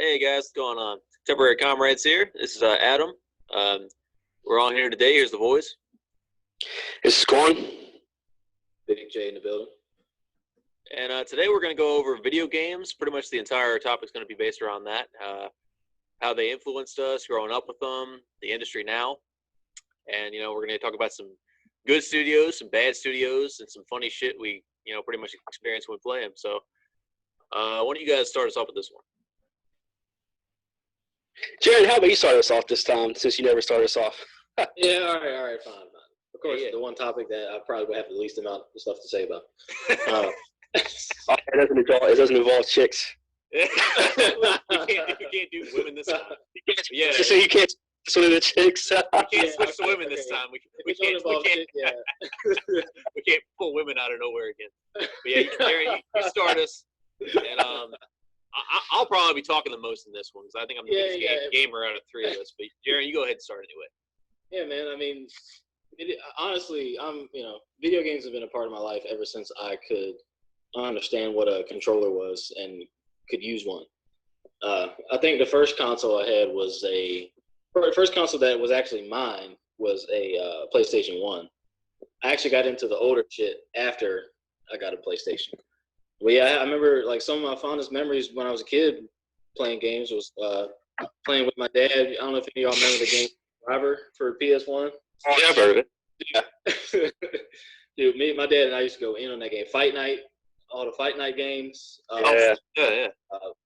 Hey guys, what's going on? Temporary Comrades here. This is Adam. We're on here today. Here's the boys. This is Corn. Big J in the building. And today we're going to go over video games. Pretty much the entire topic is going to be based around that. How they influenced us, growing up with them, the industry now. And, we're going to talk about some good studios, some bad studios, and some funny shit we, pretty much experience when we play them. So why don't you guys start us off with this one? Jared, how about you start us off this time, since you never started us off? Yeah, all right, fine. Of course, the one topic that I probably would have the least amount of stuff to say about. It doesn't involve chicks. you can't do women this time. Yeah, so you can't switch to the chicks. We can't switch to women this time. We can't pull women out of nowhere again. But yeah, Jerry, you start us, and I'll probably be talking the most in this one because I think I'm the biggest gamer out of three of us. But Jerry, you go ahead and start anyway. Yeah, man. I mean, honestly, video games have been a part of my life ever since I could understand what a controller was and could use one. I think the first console I had was the first console that was actually mine was a PlayStation 1. I actually got into the older shit after I got a PlayStation. Well, yeah, I remember like some of my fondest memories when I was a kid playing games was playing with my dad. I don't know if any of y'all remember the game Driver for PS1. Oh, yeah, I've heard of it. Yeah. Dude, my dad and I used to go in on that game. Fight Night, all the Fight Night games.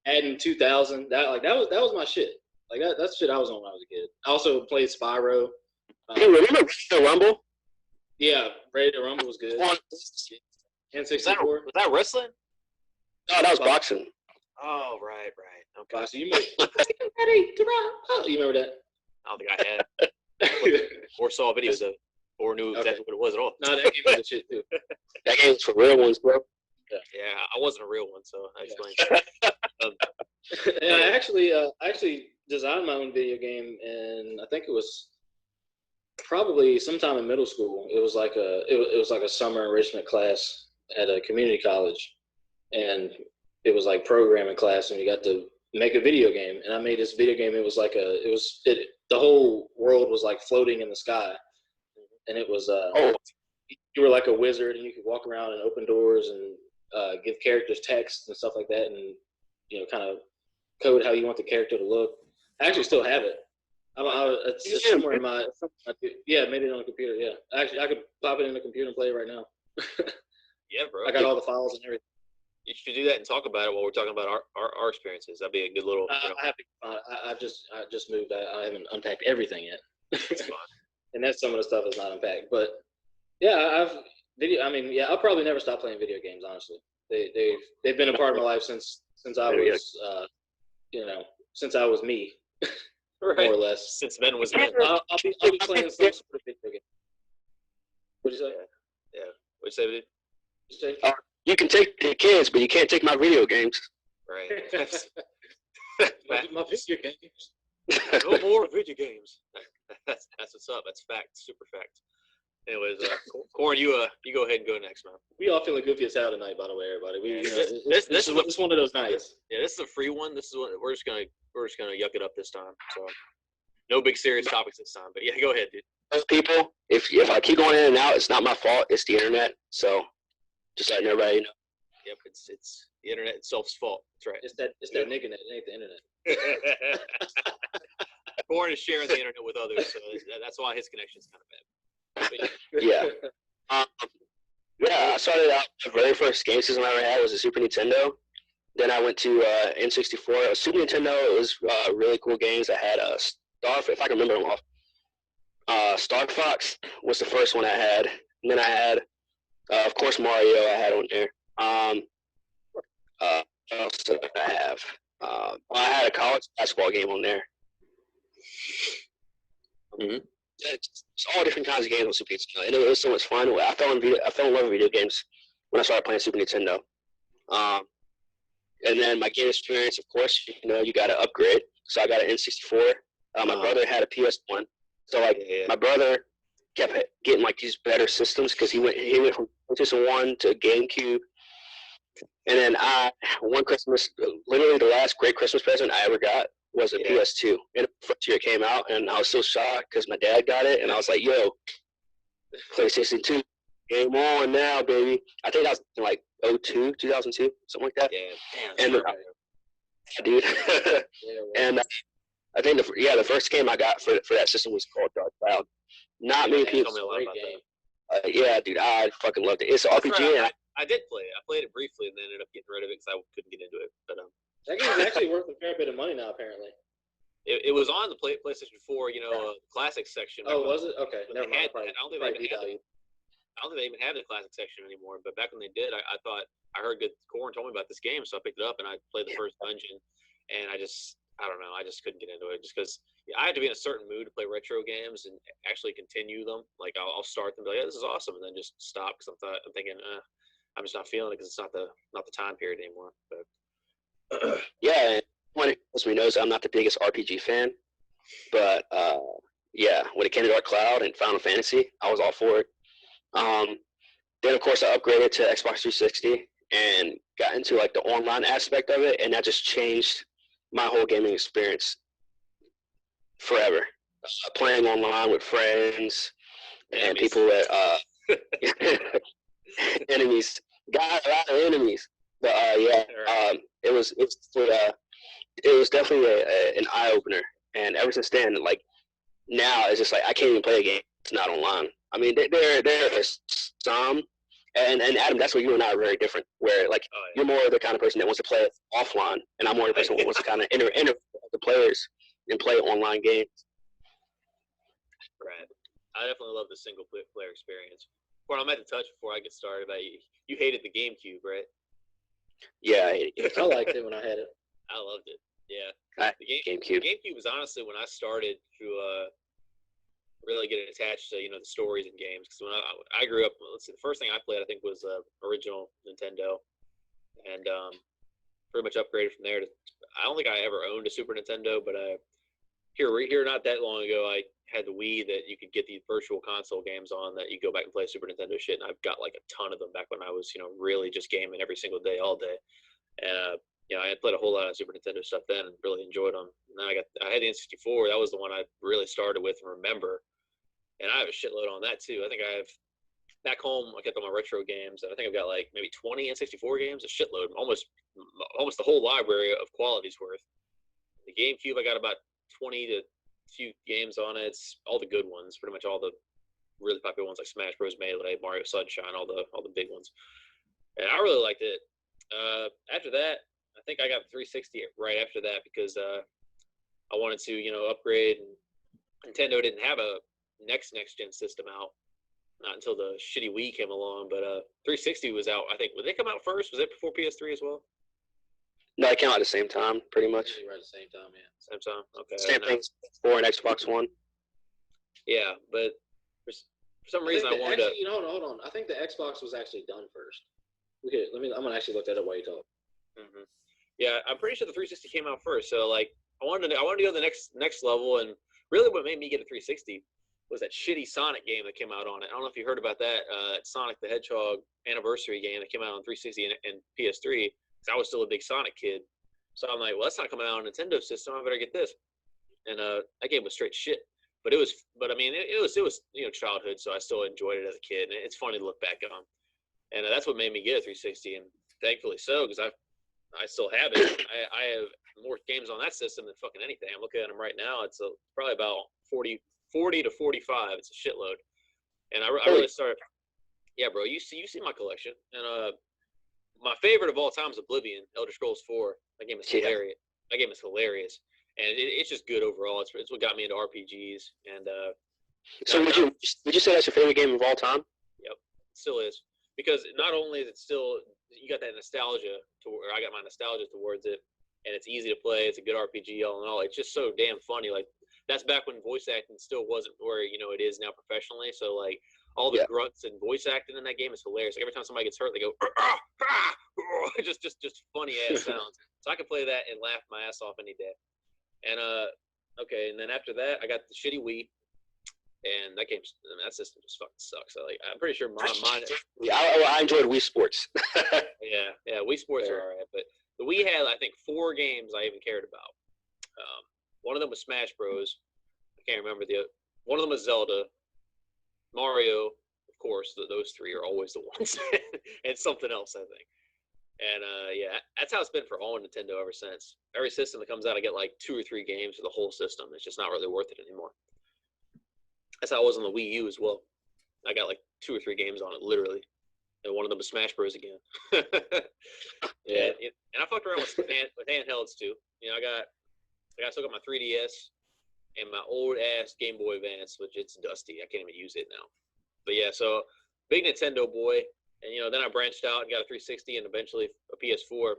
Madden 2000. That was my shit. Like that's shit I was on when I was a kid. I also played Spyro. Hey, remember the Rumble? Yeah, Ready to Rumble was good. N64. Was that wrestling? No, that was boxing. Oh, right. Okay. Boxing. You ready to rumble? You remember that? I don't think I had. Or saw videos of it, or knew exactly what it was at all. No, that game was the shit too. That game was for real ones, bro. Yeah, I wasn't a real one, so I explained. And I actually designed my own video game, and I think it was probably sometime in middle school. It was like a summer enrichment class at a community college, and it was like programming class, and you got to make a video game. And I made this video game. It was like the whole world was like floating in the sky, and it was you were like a wizard, and you could walk around and open doors and give characters text and stuff like that, and kind of code how you want the character to look. I actually still have it. It's somewhere in my I made it on a computer. Yeah, actually I could pop it in the computer and play it right now. Yeah, bro. I got all the files and everything. You should do that and talk about it while we're talking about our experiences. That'd be a good little. I just moved. I haven't unpacked everything yet. It's fine. And that's some of the stuff that's not unpacked. But yeah, I'll probably never stop playing video games. Honestly, they've been a part of my life since I was since I was me, right. More or less. Since Ben was Ben. I'll be playing some sort of video game. What'd you say? Yeah. What'd you say, dude? You can take the kids, but you can't take my video games. Right. My video games. No more video games. That's what's up. That's fact. Super fact. Anyways, Corn, you go ahead and go next, man. We all feeling goofy as hell tonight, by the way, everybody. This is one of those nights. Yeah, this is a free one. This is what we're just gonna yuck it up this time. So no big serious topics this time. But yeah, go ahead, dude. Those people, if I keep going in and out, it's not my fault. It's the internet. So just letting everybody know. Yep, it's the internet itself's fault. That's right. It's that nigga net. It ain't the internet. Corn is sharing the internet with others, so that's why his connection's kind of bad. Yeah. I started out, the very first game system I ever had was a Super Nintendo. Then I went to N64. Super Nintendo, it was really cool games. I had if I can remember them all. Star Fox was the first one I had. And then I had, of course, Mario I had on there. What else did I have? I had a college basketball game on there. Mm-hmm. It's all different kinds of games on Super Nintendo, and it was so much fun. I fell in love with video games when I started playing Super Nintendo. And then my game experience, of course, you got to upgrade. So I got an N64. My brother had a PS1. So my brother kept getting like these better systems because he went from PlayStation 1 to GameCube. And then one Christmas, literally the last great Christmas present I ever got was a PS2. And the first year it came out, and I was so shocked because my dad got it, and I was like, yo, PlayStation 2, game on now, baby. I think that was in like 2002, something like that. Yeah, damn. And dude, and I think the first game I got for that system was called Dark Cloud. Not many people. Yeah, dude, I fucking loved it. It's an RPG. Right. I did play it. I played it briefly and then ended up getting rid of it because I couldn't get into it. But that game's actually worth a fair bit of money now, apparently. It was on the PlayStation 4, classics section. Oh, was it? Okay, never mind. I don't think they even have the classic section anymore. But back when they did, I thought I heard good. Corin told me about this game, so I picked it up and I played the first dungeon. And I don't know. I just couldn't get into it just because I had to be in a certain mood to play retro games and actually continue them. Like I'll start them, and be like, yeah, this is awesome, and then just stop because I'm thinking, I'm just not feeling it because it's not the time period anymore. But yeah, when we knows I'm not the biggest RPG fan, but when it came to Dark Cloud and Final Fantasy, I was all for it. Then of course I upgraded to Xbox 360 and got into like the online aspect of it, and that just changed my whole gaming experience forever. Playing online with friends and people that enemies. Got a lot of enemies. But it was definitely an eye opener. And ever since then, like now it's just like I can't even play a game that's not online. I mean, there are some. And Adam, that's where you and I are very different. Where like you're more the kind of person that wants to play it offline, and I'm more the person who wants to kind of interact with the players and play online games. Right. I definitely love the single player experience. Well, I meant to touch before I get started about you hated the GameCube, right? Yeah, I hated it. I liked it when I had it. I loved it. Yeah. The GameCube. The GameCube was honestly when I started to really getting attached to the stories in games, because when I grew up, let's see, the first thing I played I think was original Nintendo, and pretty much upgraded from there to. I don't think I ever owned a Super Nintendo, but here not that long ago I had the Wii that you could get these virtual console games on that you go back and play Super Nintendo shit, and I've got like a ton of them back when I was really just gaming every single day all day, and I had played a whole lot of Super Nintendo stuff then and really enjoyed them. And then I had the N64. That was the one I really started with and remember. And I have a shitload on that too. I think I have back home. I kept all my retro games, and I think I've got like maybe 20 N64 games, a shitload, almost the whole library of quality's worth. The GameCube, I got about 20 to few games on it. It's all the good ones, pretty much all the really popular ones like Smash Bros. Melee, Mario Sunshine, all the big ones. And I really liked it. After that, I think I got 360 right after that because I wanted to upgrade. And Nintendo didn't have a next gen system out, not until the shitty Wii came along. But 360 was out. I think, would they come out first? Was it before PS3 as well? No, it came out at the same time, pretty much. Right at the same time, yeah. Same time. Okay. Same thing. PS4 and Xbox One. Yeah, but for some reason I wanted to. Hold on. I think the Xbox was actually done first. Okay, I'm gonna actually look that up while you talk. Mm-hmm. Yeah, I'm pretty sure the 360 came out first. So like, I wanted to go to the next level, and really what made me get a 360 was that shitty Sonic game that came out on it. I don't know if you heard about that Sonic the Hedgehog anniversary game that came out on 360 and PS3. Because I was still a big Sonic kid, so I'm like, well, that's not coming out on a Nintendo system. I better get this. And that game was straight shit. But it was childhood, so I still enjoyed it as a kid. And it's funny to look back on. And that's what made me get a 360, and thankfully so, because I still have it. I have more games on that system than fucking anything. I'm looking at them right now. It's probably about 40 to 45. It's a shitload. And I really started. Yeah, bro. You see my collection, and my favorite of all time is Oblivion, Elder Scrolls 4. That game is hilarious. That game is hilarious, and it's just good overall. It's what got me into RPGs. And so would you say that's your favorite game of all time? Yep, it still is, because not only is it still, you got that nostalgia I got my nostalgia towards it, and it's easy to play. It's a good RPG all in all. It's just so damn funny. Like, that's back when voice acting still wasn't where it is now professionally. So like, all the grunts and voice acting in that game is hilarious. Like, every time somebody gets hurt, they go just funny ass sounds. So I can play that and laugh my ass off any day. And okay, and then after that, I got the shitty Wii, and that game, I mean, that system just fucking sucks. I'm pretty sure mine. Yeah, I enjoyed Wii Sports. Yeah, Wii Sports are alright, but the Wii had, I think, 4 games I even cared about. One of them was Smash Bros. I can't remember the other. One of them was Zelda, Mario, of course. Those 3 are always the ones, and something else, I think. And yeah, that's how it's been for all Nintendo ever since. Every system that comes out, I get like 2 or 3 games for the whole system. It's just not really worth it anymore. That's how it was on the Wii U as well. I got like 2 or 3 games on it, literally. And one of them was Smash Bros. Again. Yeah. And I fucked around with handhelds too. You know, I still got my 3DS and my old ass Game Boy Advance, which it's dusty. I can't even use it now. But yeah, so big Nintendo boy. And you know, then I branched out and got a 360 and eventually a PS4.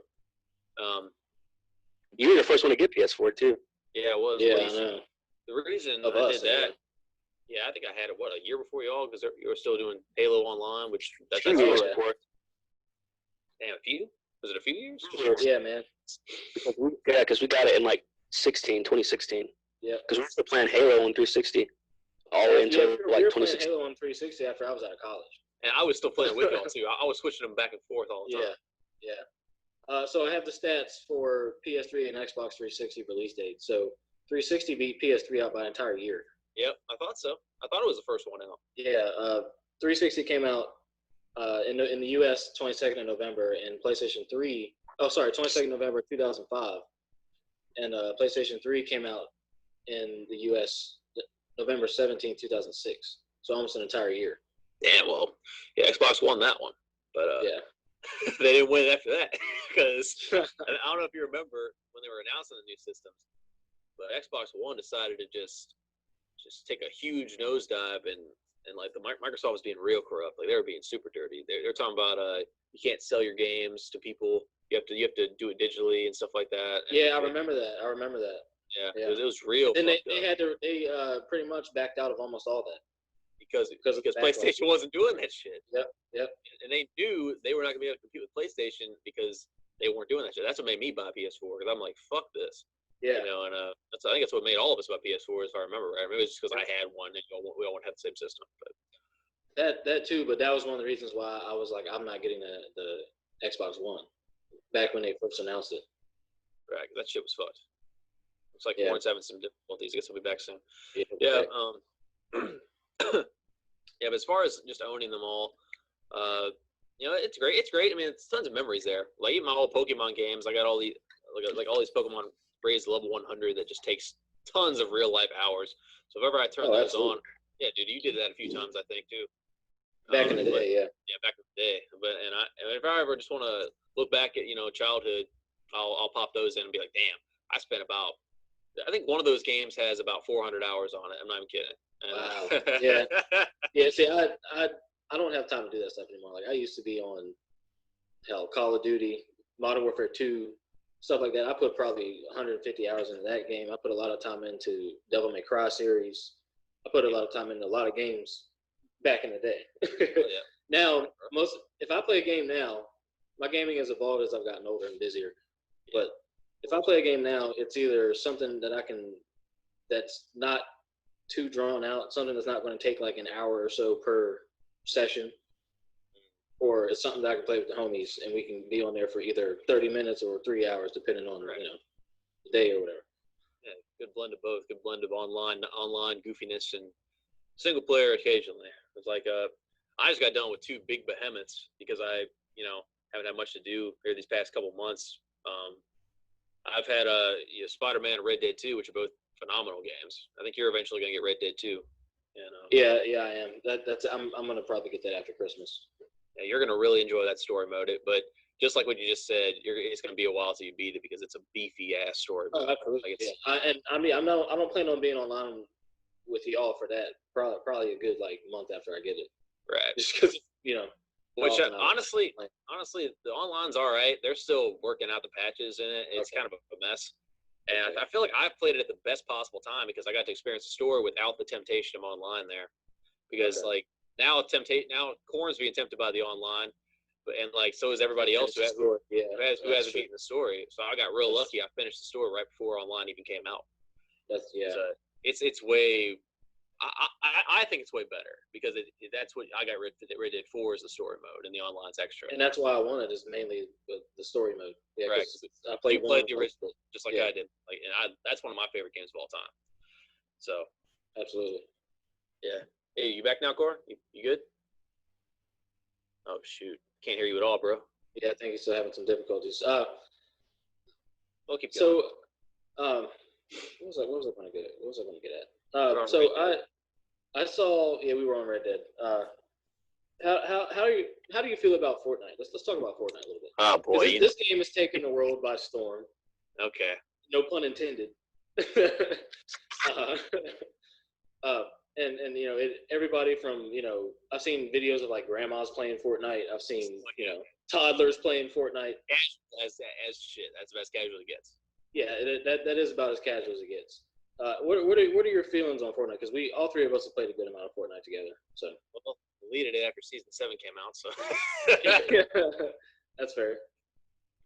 You were the first one to get PS4 too. Yeah, it was. Yeah, I know. The reason Of I us, did that. Yeah, I think I had it, a year before y'all, because you were still doing Halo Online, which that's Damn, a few? Was it a few years? Yeah, man. Yeah, because we got it in like 2016. Yeah. Because we were still playing Halo on 360 all the way until like 2016. Halo on 360 after I was out of college. And I was still playing with y'all too. I was switching them back and forth all the time. Yeah. So I have the stats for PS3 and Xbox 360 release date. So 360 beat PS3 out by an entire year. Yep, I thought so. I thought it was the first one out. Yeah, 360 came out in the U.S. 22nd of November, and PlayStation 3. 22nd November 2005, and PlayStation 3 came out in the U.S. November 17, 2006. So almost an entire year. Damn, well, yeah, Xbox won that one, but yeah, they didn't win after that because I don't know if you remember when they were announcing the new systems, but Xbox One decided to just take a huge nosedive, and like Microsoft was being real corrupt. Like they were being super dirty. They're talking about you can't sell your games to people. You have to do it digitally and stuff like that. And yeah, I remember that. Yeah. It was real. And they pretty much backed out of almost all that because PlayStation wasn't doing that shit. Yep. And they knew they were not gonna be able to compete with PlayStation because they weren't doing that shit. That's what made me buy PS4 because I'm like, fuck this. Yeah. You know, and I think that's what made all of us buy PS4, if I remember right. Maybe it's just because I had one and we all want to have the same system. But that too, but that was one of the reasons why I was like, I'm not getting the Xbox One back when they first announced it. Right, that shit was fucked. Looks like Warren's having some difficulties. I guess he'll be back soon. Yeah. Yeah, but as far as just owning them all, you know, it's great. It's great. I mean, it's tons of memories there. Like even my old Pokemon games, I got all the like all these Pokemon raised to level 100 that just takes tons of real life hours. So if ever I turn those on, yeah, dude, you did that a few times, I think too. Back in the day, yeah. Yeah, back in the day. But and if I ever just want to look back at childhood, I'll pop those in and be like, damn, I spent about. I think one of those games has about 400 hours on it. I'm not even kidding. Wow. Yeah. Yeah. See, I don't have time to do that stuff anymore. Like I used to be on, Call of Duty, Modern Warfare 2, stuff like that. I put probably 150 hours into that game. I put a lot of time into Devil May Cry series. I put a lot of time into a lot of games back in the day. Yeah. Now, if I play a game now, my gaming has evolved as I've gotten older and busier. But if I play a game now, it's either something that's not too drawn out, something that's not going to take like an hour or so per session, or it's something that I can play with the homies and we can be on there for either 30 minutes or 3 hours, depending on the day or whatever. Yeah, good blend of both. Good blend of online goofiness and single player occasionally. It's like I just got done with 2 big behemoths because I haven't had much to do here these past couple months. I've had Spider-Man and Red Dead 2, which are both phenomenal games. I think you're eventually going to get Red Dead 2. Yeah, I am. I'm going to probably get that after Christmas. Yeah, you're going to really enjoy that story mode. But just like what you just said, it's going to be a while till you beat it because it's a beefy ass story mode. Oh, absolutely. I don't plan on being online with y'all for that. Probably a good month after I get it. Right. Just because Which honestly, the online's all right. They're still working out the patches in it. It's kind of a mess. And I feel like I've played it at the best possible time because I got to experience the story without the temptation of online there. Because now Corn's being tempted by the online, and so is everybody else who hasn't beaten the story. So I got real lucky. I finished the story right before online even came out. That's So it's way. I think it's way better because that's what I got Red Dead 4 is the story mode and the online's extra. And that's why I wanted is mainly the story mode. Yeah, right. I played the original just like I did. That's one of my favorite games of all time. So absolutely. Yeah. Hey, you back now, Cora? You good? Oh shoot, can't hear you at all, bro. Yeah, I think he's still having some difficulties. We'll keep going. So, what was I going to get at? What was I going to get at? So I saw. Yeah, we were on Red Dead. How do you feel about Fortnite? Let's talk about Fortnite a little bit. Oh boy, this game is taking the world by storm. Okay. No pun intended. And you know, everybody from, you know, I've seen videos of like grandmas playing Fortnite. I've seen, you know, toddlers playing Fortnite. As shit. That's the best casual it gets. Yeah, that is about as casual as it gets. What are your feelings on Fortnite? Because all three of us have played a good amount of Fortnite together. So well, deleted it after season 7 came out. So that's fair,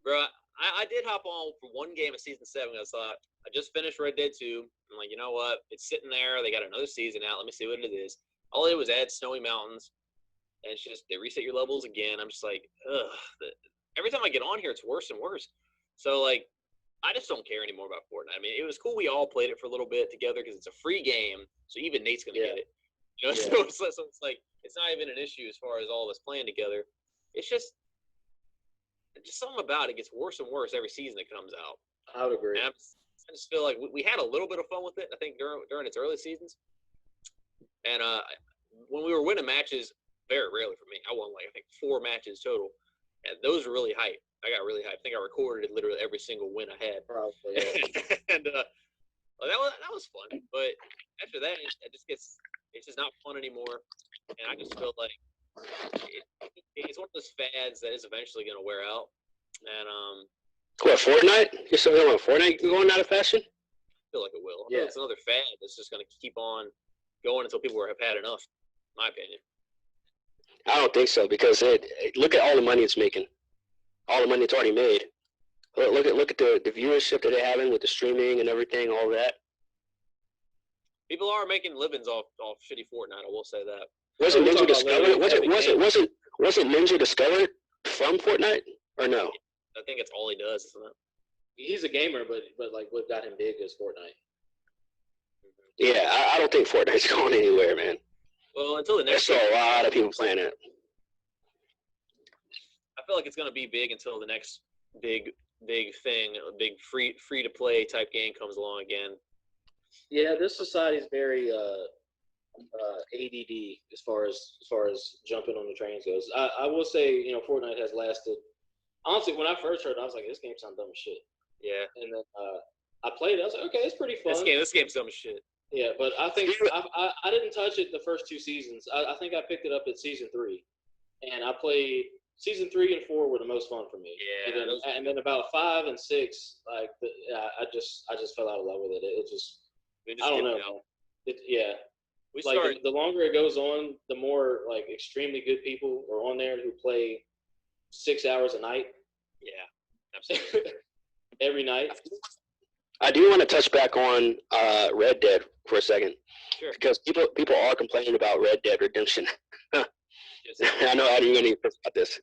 bro. I did hop on for one game of season 7. I thought I just finished Red Dead 2. I'm like, you know what? It's sitting there. They got another season out. Let me see what it is. All it was add snowy mountains, and it's just they reset your levels again. I'm just like, ugh. Every time I get on here, it's worse and worse. So like, I just don't care anymore about Fortnite. I mean, it was cool. We all played it for a little bit together because it's a free game, so even Nate's gonna get it. You know, so it's like it's not even an issue as far as all of us playing together. It's just something about it gets worse and worse every season that comes out. I would agree. And I just feel like we had a little bit of fun with it. I think during its early seasons, and when we were winning matches, very rarely for me. I won like I think 4 matches total, and those were really hype. I got really hyped. I think I recorded literally every single win I had. Probably. Yeah. And well, that was fun. But after that, it's just not fun anymore. And I just feel like it's one of those fads that is eventually going to wear out. And what, Fortnite? You're still about Fortnite going out of fashion? I feel like it will. Yeah. It's another fad that's just going to keep on going until people have had enough. In my opinion. I don't think so because look at all the money it's making. All the money it's already made. Look at the viewership that they're having with the streaming and everything, all that. People are making livings off shitty Fortnite. I will say that. Wasn't Ninja discovered? Wasn't Ninja discovered from Fortnite or no? I think it's all he does, isn't it? He's a gamer, but like what got him big is Fortnite. Yeah, I don't think Fortnite's going anywhere, man. Well, until the next. There's still a lot of people playing it. I feel like it's going to be big until the next big thing, a big free to play type game comes along again. Yeah, this society is very ADD as far as jumping on the trains goes. I will say, you know, Fortnite has lasted. Honestly, when I first heard it, I was like, this game sounds dumb as shit. Yeah. And then I played it. I was like, okay, it's pretty fun. This game's dumb as shit. Yeah, but I think I didn't touch it the first 2 seasons. I think I picked it up at season 3, and I played season 3 and 4 were the most fun for me. Yeah, and then about 5 and 6, like I just fell out of love with it. It just I don't know. The longer it goes on, the more like extremely good people are on there who play 6 hours a night. Yeah, absolutely. Every night. I do want to touch back on Red Dead for a second. Sure. Because people are complaining about Red Dead Redemption. I know how you're going to about this.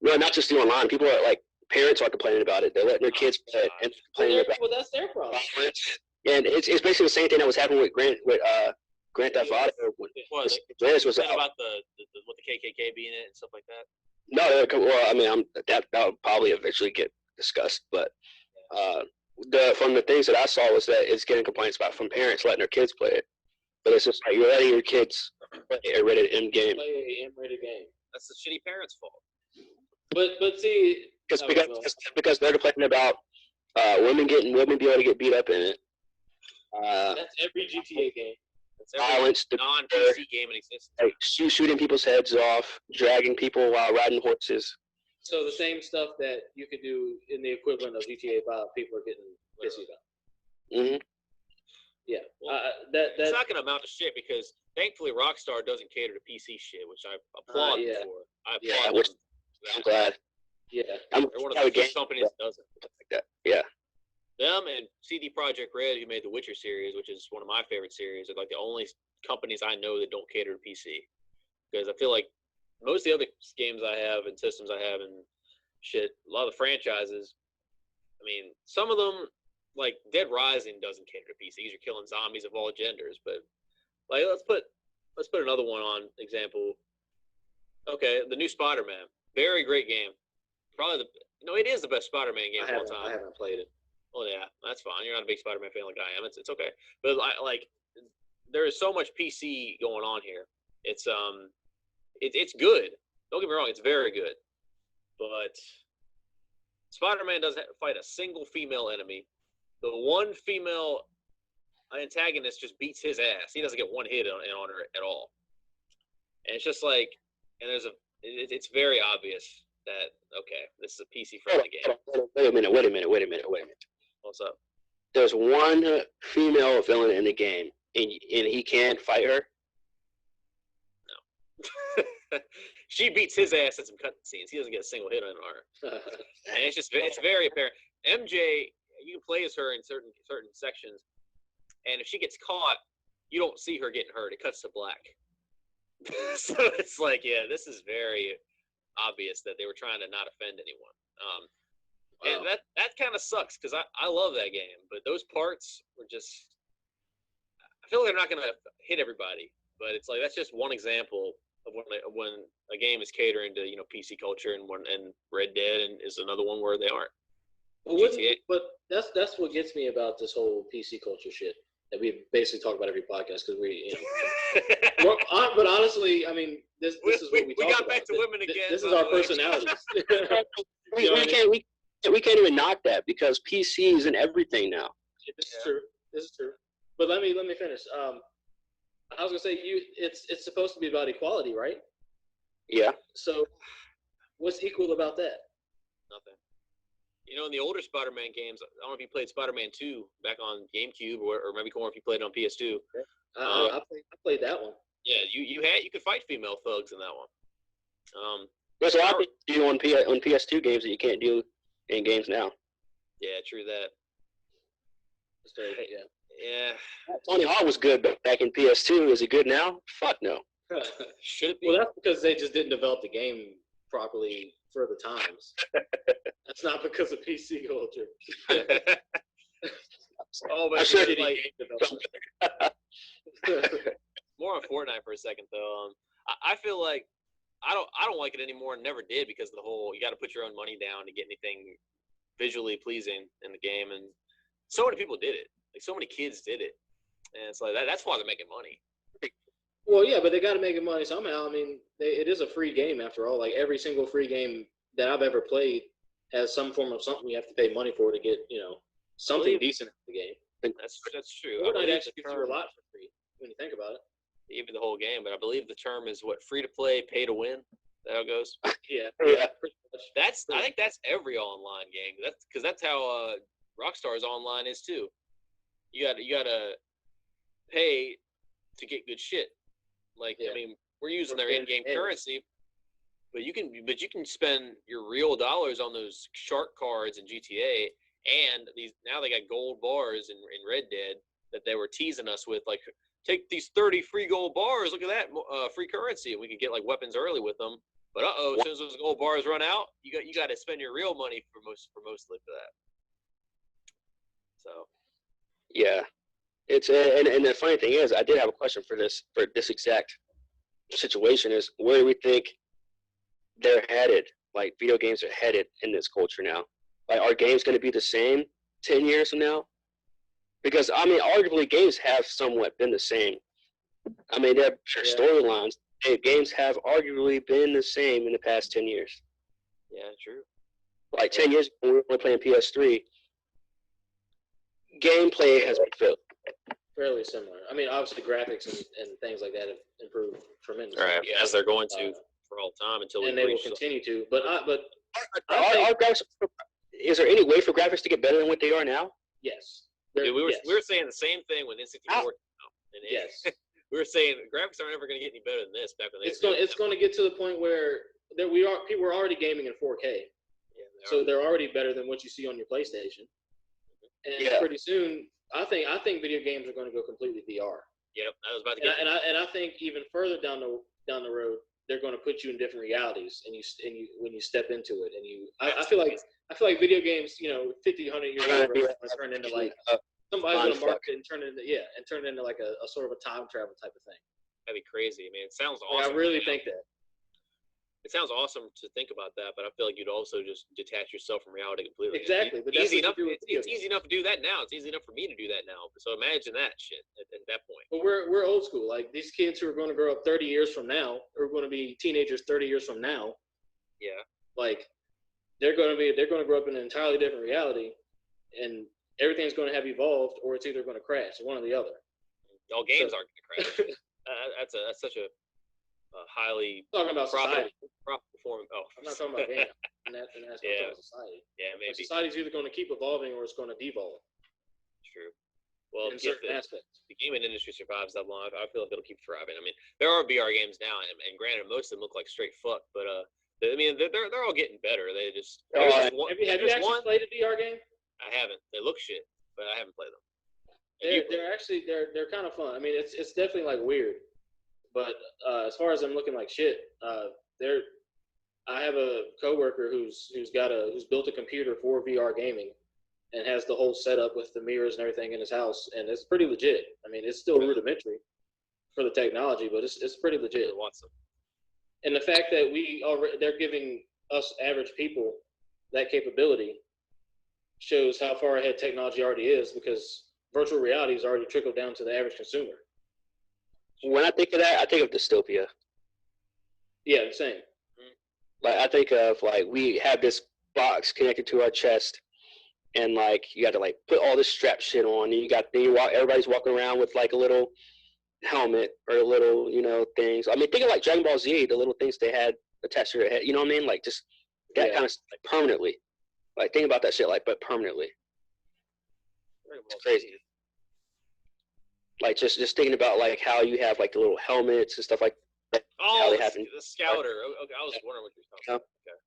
No, not just the online. People are like, parents are complaining about it. They're letting their kids play it and complaining about well, that's their problem. And it's basically the same thing that was happening with Grand Theft Auto. This was about with the KKK being in it and stuff like that. No, well, I mean, that will probably eventually get discussed, but from the things that I saw was that it's getting complaints from parents letting their kids play it, but it's just like you're letting your kids play a rated M game. Play an M-rated game. That's the shitty parents' fault. But see, because they're complaining about women being able to get beat up in it. That's every GTA game. That's every violence, non-PC game in existence. Like shooting people's heads off, dragging people while riding horses. So the same stuff that you could do in the equivalent of GTA 5, people are getting pissy about. Mm-hmm. Yeah, well, it's not going to amount to shit because thankfully Rockstar doesn't cater to PC shit, which I applaud them for. I applaud them. I'm glad. Yeah, they're one of the few companies that doesn't. Like that. Yeah. Them and CD Projekt Red, who made the Witcher series, which is one of my favorite series, are like the only companies I know that don't cater to PC, because I feel like most of the other games I have and systems I have and shit, a lot of the franchises, I mean, some of them, like Dead Rising doesn't cater to PCs. You're killing zombies of all genders, but like let's put another one on example. Okay, the new Spider-Man, very great game. Probably it is the best Spider-Man game of all time. I haven't played it. Well, yeah, that's fine. You're not a big Spider-Man fan like I am. It's okay, but like there is so much PC going on here. It's good. Don't get me wrong, it's very good, but Spider-Man doesn't fight a single female enemy. The one female antagonist just beats his ass. He doesn't get one hit on her at all. And it's just like, and it's very obvious that, okay, this is a PC-friendly game. Wait a minute. What's up? There's one female villain in the game, and he can't fight her? No. She beats his ass at some cutscenes. He doesn't get a single hit on her. And it's very apparent. MJ, you can play as her in certain sections, and if she gets caught, you don't see her getting hurt. It cuts to black. So it's like, yeah, this is very obvious that they were trying to not offend anyone. And that kind of sucks because I love that game, but those parts were just, I feel like they're not going to hit everybody, but it's like that's just one example of when a game is catering to PC culture, and Red Dead is another one where they aren't. Well, but that's what gets me about this whole PC culture shit that we basically talk about every podcast because we. But honestly, I mean, this is what we talk about. We got back to women again. This is our personalities. We can't even knock that because PC is in everything now. This is true. But let me finish. I was gonna say it's supposed to be about equality, right? Yeah. So, what's equal about that? Nothing. In the older Spider-Man games, I don't know if you played Spider-Man 2 back on GameCube, or maybe Corn if you played it on PS2. I played that one. Yeah, you could fight female thugs in that one. There's a lot of you do on PS2 games that you can't do in games now. Yeah, true that. Yeah. Yeah. Tony Hawk was good back in PS2. Is it good now? Fuck no. Should it be? Well, that's because they just didn't develop the game properly for the times. That's not because of PC culture. Oh, but sure like more on Fortnite for a second though. I feel like I don't like it anymore, and never did, because of the whole you got to put your own money down to get anything visually pleasing in the game, and so many people did it. Like so many kids did it, and it's like that's why they're making money. Well, yeah, but they got to make it money somehow. I mean, it is a free game after all. Like every single free game that I've ever played has some form of something you have to pay money for to get something decent in the game. That's true. Fortnite actually gives you a lot for free when you think about it. Even the whole game, but I believe the term is free to play, pay to win. That how it goes. Yeah. I think that's every online game. That's how Rockstar's online is too. You gotta pay to get good shit. Like I mean, we're using their in-game currency, but you can spend your real dollars on those shark cards in GTA, and now they got gold bars in Red Dead that they were teasing us with, like, take these 30 free gold bars, look at that, free currency, and we can get like weapons early with them. But as soon as those gold bars run out, you got to spend your real money for mostly for that. So yeah, it's and the funny thing is, I did have a question for this exact situation: is where do we think they're headed? Like video games are headed in this culture now. Like, are games going to be the same 10 years from now? Because I mean, arguably, games have somewhat been the same. I mean, their storylines. Games have arguably been the same in the past 10 years. Yeah, true. Like 10 years ago, when we were playing PS3, gameplay has been filled. Fairly similar. I mean, obviously, graphics and things like that have improved tremendously. Right, as they're going to for all time until and they will continue to. But are graphics, is there any way for graphics to get better than what they are now? Yes. Dude, we were saying the same thing when N64 came out. Yes. We were saying graphics aren't ever going to get any better than this back when they. It's going to get to the point where people are already gaming in 4K, so they're already better than what you see on your PlayStation. And pretty soon, I think video games are going to go completely VR. Yep, I was about to get. And I think even further down the road, they're going to put you in different realities, and you when you step into it, and I feel like video games, 50, 100 years later, are going to turn into like somebody's going to market and turn it into like a sort of a time travel type of thing. That'd be crazy. I mean, it sounds Like, awesome. I really think that. It sounds awesome to think about that, but I feel like you'd also just detach yourself from reality completely. Exactly, but easy enough. It's easy enough to do that now. It's easy enough for me to do that now. So imagine that shit at that point. But we're old school. Like these kids who are going to grow up 30 years from now, are going to be teenagers 30 years from now. Yeah. Like they're going to grow up in an entirely different reality, and everything's going to have evolved, or it's either going to crash, one or the other. All games aren't going to crash. That's such a highly talking about society. Performing. Oh, I'm not talking about games. And that's yeah. Society. Yeah, maybe. But society's either going to keep evolving or it's going to devolve. True. Well, in certain aspects. The gaming industry survives that long, I feel like it'll keep thriving. I mean, there are VR games now, and granted, most of them look like straight fuck, but I mean, they're all getting better. They just have you actually played a VR game? I haven't. They look shit, but I haven't played them. They're kind of fun. I mean, it's definitely like weird, but as far as them looking like shit, I have a coworker who's built a computer for VR gaming, and has the whole setup with the mirrors and everything in his house, and it's pretty legit. I mean, it's still rudimentary for the technology, but it's pretty legit. And the fact that they're giving us average people that capability shows how far ahead technology already is, because virtual reality has already trickled down to the average consumer. When I think of that, I think of dystopia. Yeah, the same. Like I think of like we have this box connected to our chest, and like you got to like put all this strap shit on, and everybody's walking around with like a little helmet or a little things. I mean, think of like Dragon Ball Z, the little things they had attached to their head. You know what I mean? Like just that kind of like permanently. Like think about that shit, like but permanently. It's crazy. Like just thinking about like how you have like the little helmets and stuff like. Oh, the Scouter. Okay, I was wondering what you were talking about. Okay.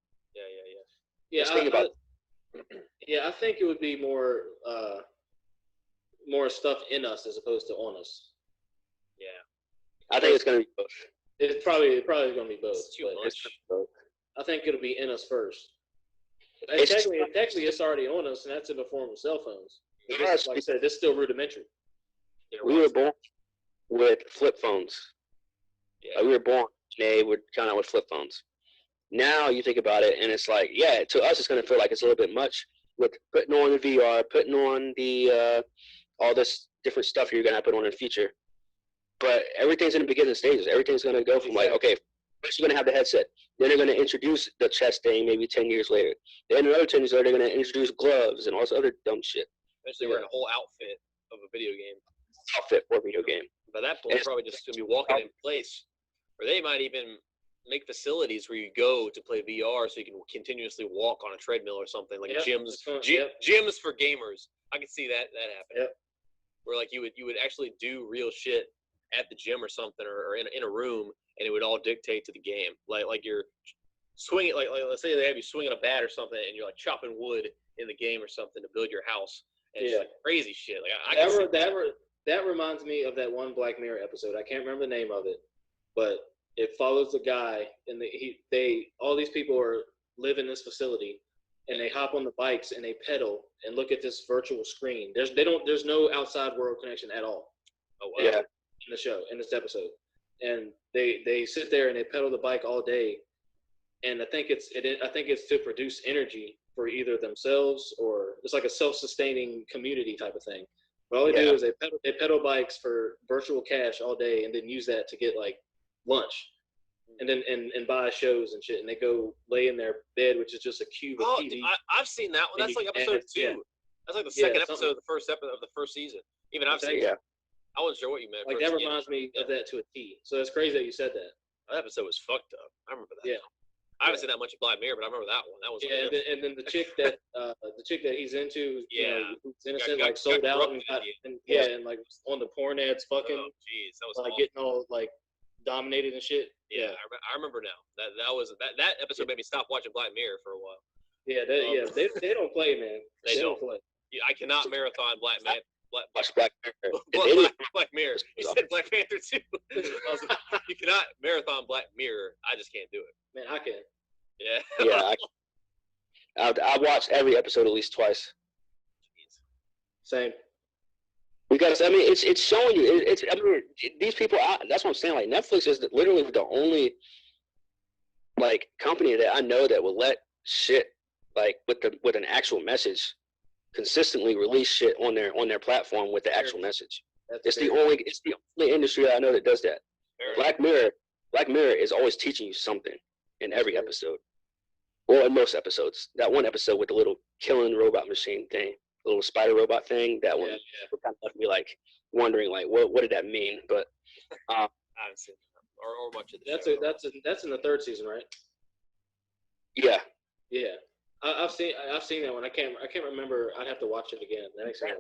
Yeah. Just think about. I think it would be more stuff in us as opposed to on us. Yeah. I think it's gonna be both. It's probably going to be both. It's too much. I think it'll be in us first. Technically, it's already on us, and that's in the form of cell phones. Like I said, it's still rudimentary. We were born with flip phones. Yeah. We were born, they would come out with flip phones. Now you think about it, and it's like, yeah, to us it's going to feel like it's a little bit much with putting on the VR, putting on the all this different stuff you're going to have to put on in the future. But everything's in the beginning stages. Everything's going to go from like, okay, first you're going to have the headset. Then they're going to introduce the chest thing maybe 10 years later. Then another 10 years later, they're going to introduce gloves and all this other dumb shit. Eventually wearing a whole outfit of a video game. Outfit for a video game. By that point, you're probably just going to be walking in place. Or they might even make facilities where you go to play VR so you can continuously walk on a treadmill or something, like gyms for gamers. I can see that happening. Yep. Where like you would actually do real shit at the gym or something, or in a room, and it would all dictate to the game. Like you're swinging, like let's say they have you swinging a bat or something, and you're like chopping wood in the game or something to build your house. And it's like crazy shit. Like that reminds me of that one Black Mirror episode. I can't remember the name of it, but it follows a guy, and all these people live in this facility, and they hop on the bikes and they pedal and look at this virtual screen. There's no outside world connection at all. Oh wow. Yeah. In this episode, and they sit there and they pedal the bike all day, and I think it's to produce energy for either themselves, or it's like a self-sustaining community type of thing. But all they do is they pedal bikes for virtual cash all day, and then use that to get like lunch, and then and buy shows and shit, and they go lay in their bed, which is just a cube of TV. I've seen that one. That's like episode 2. Yeah. That's like the second episode of the first season. Even I've seen it. I wasn't sure what you meant. Like that reminds me of that to a T. So it's crazy that you said that. That episode was fucked up. I remember that. Yeah. I haven't seen that much of Black Mirror, but I remember that one. That was and then the chick that he's into, who's innocent, like sold out and like on the porn ads, fucking. Oh jeez, that was like awful. Getting all like dominated and shit. Yeah, I remember now. That episode made me stop watching Black Mirror for a while. Yeah, they don't play, man. They don't play. I cannot marathon Black Watch Black Mirror. Black Mirror. You said Black Panther too. You cannot marathon Black Mirror. I just can't do it. Man, I can. Yeah. Yeah, I watched every episode at least twice. Jeez. Same. Because I mean, it's showing you. I mean, these people. That's what I'm saying. Like Netflix is literally the only like company that I know that will let shit like with an actual message consistently release shit on their platform with the actual message. It's the only industry that I know that does that. Black Mirror is always teaching you something in every episode. Well, in most episodes. That one episode with the little killing robot machine thing, the little spider robot thing, that one kind of left me like wondering like what did that mean? But I haven't seen or much of the that's in the third season, right? Yeah. Yeah. I've seen that one. I can't remember. I'd have to watch it again. That makes sense.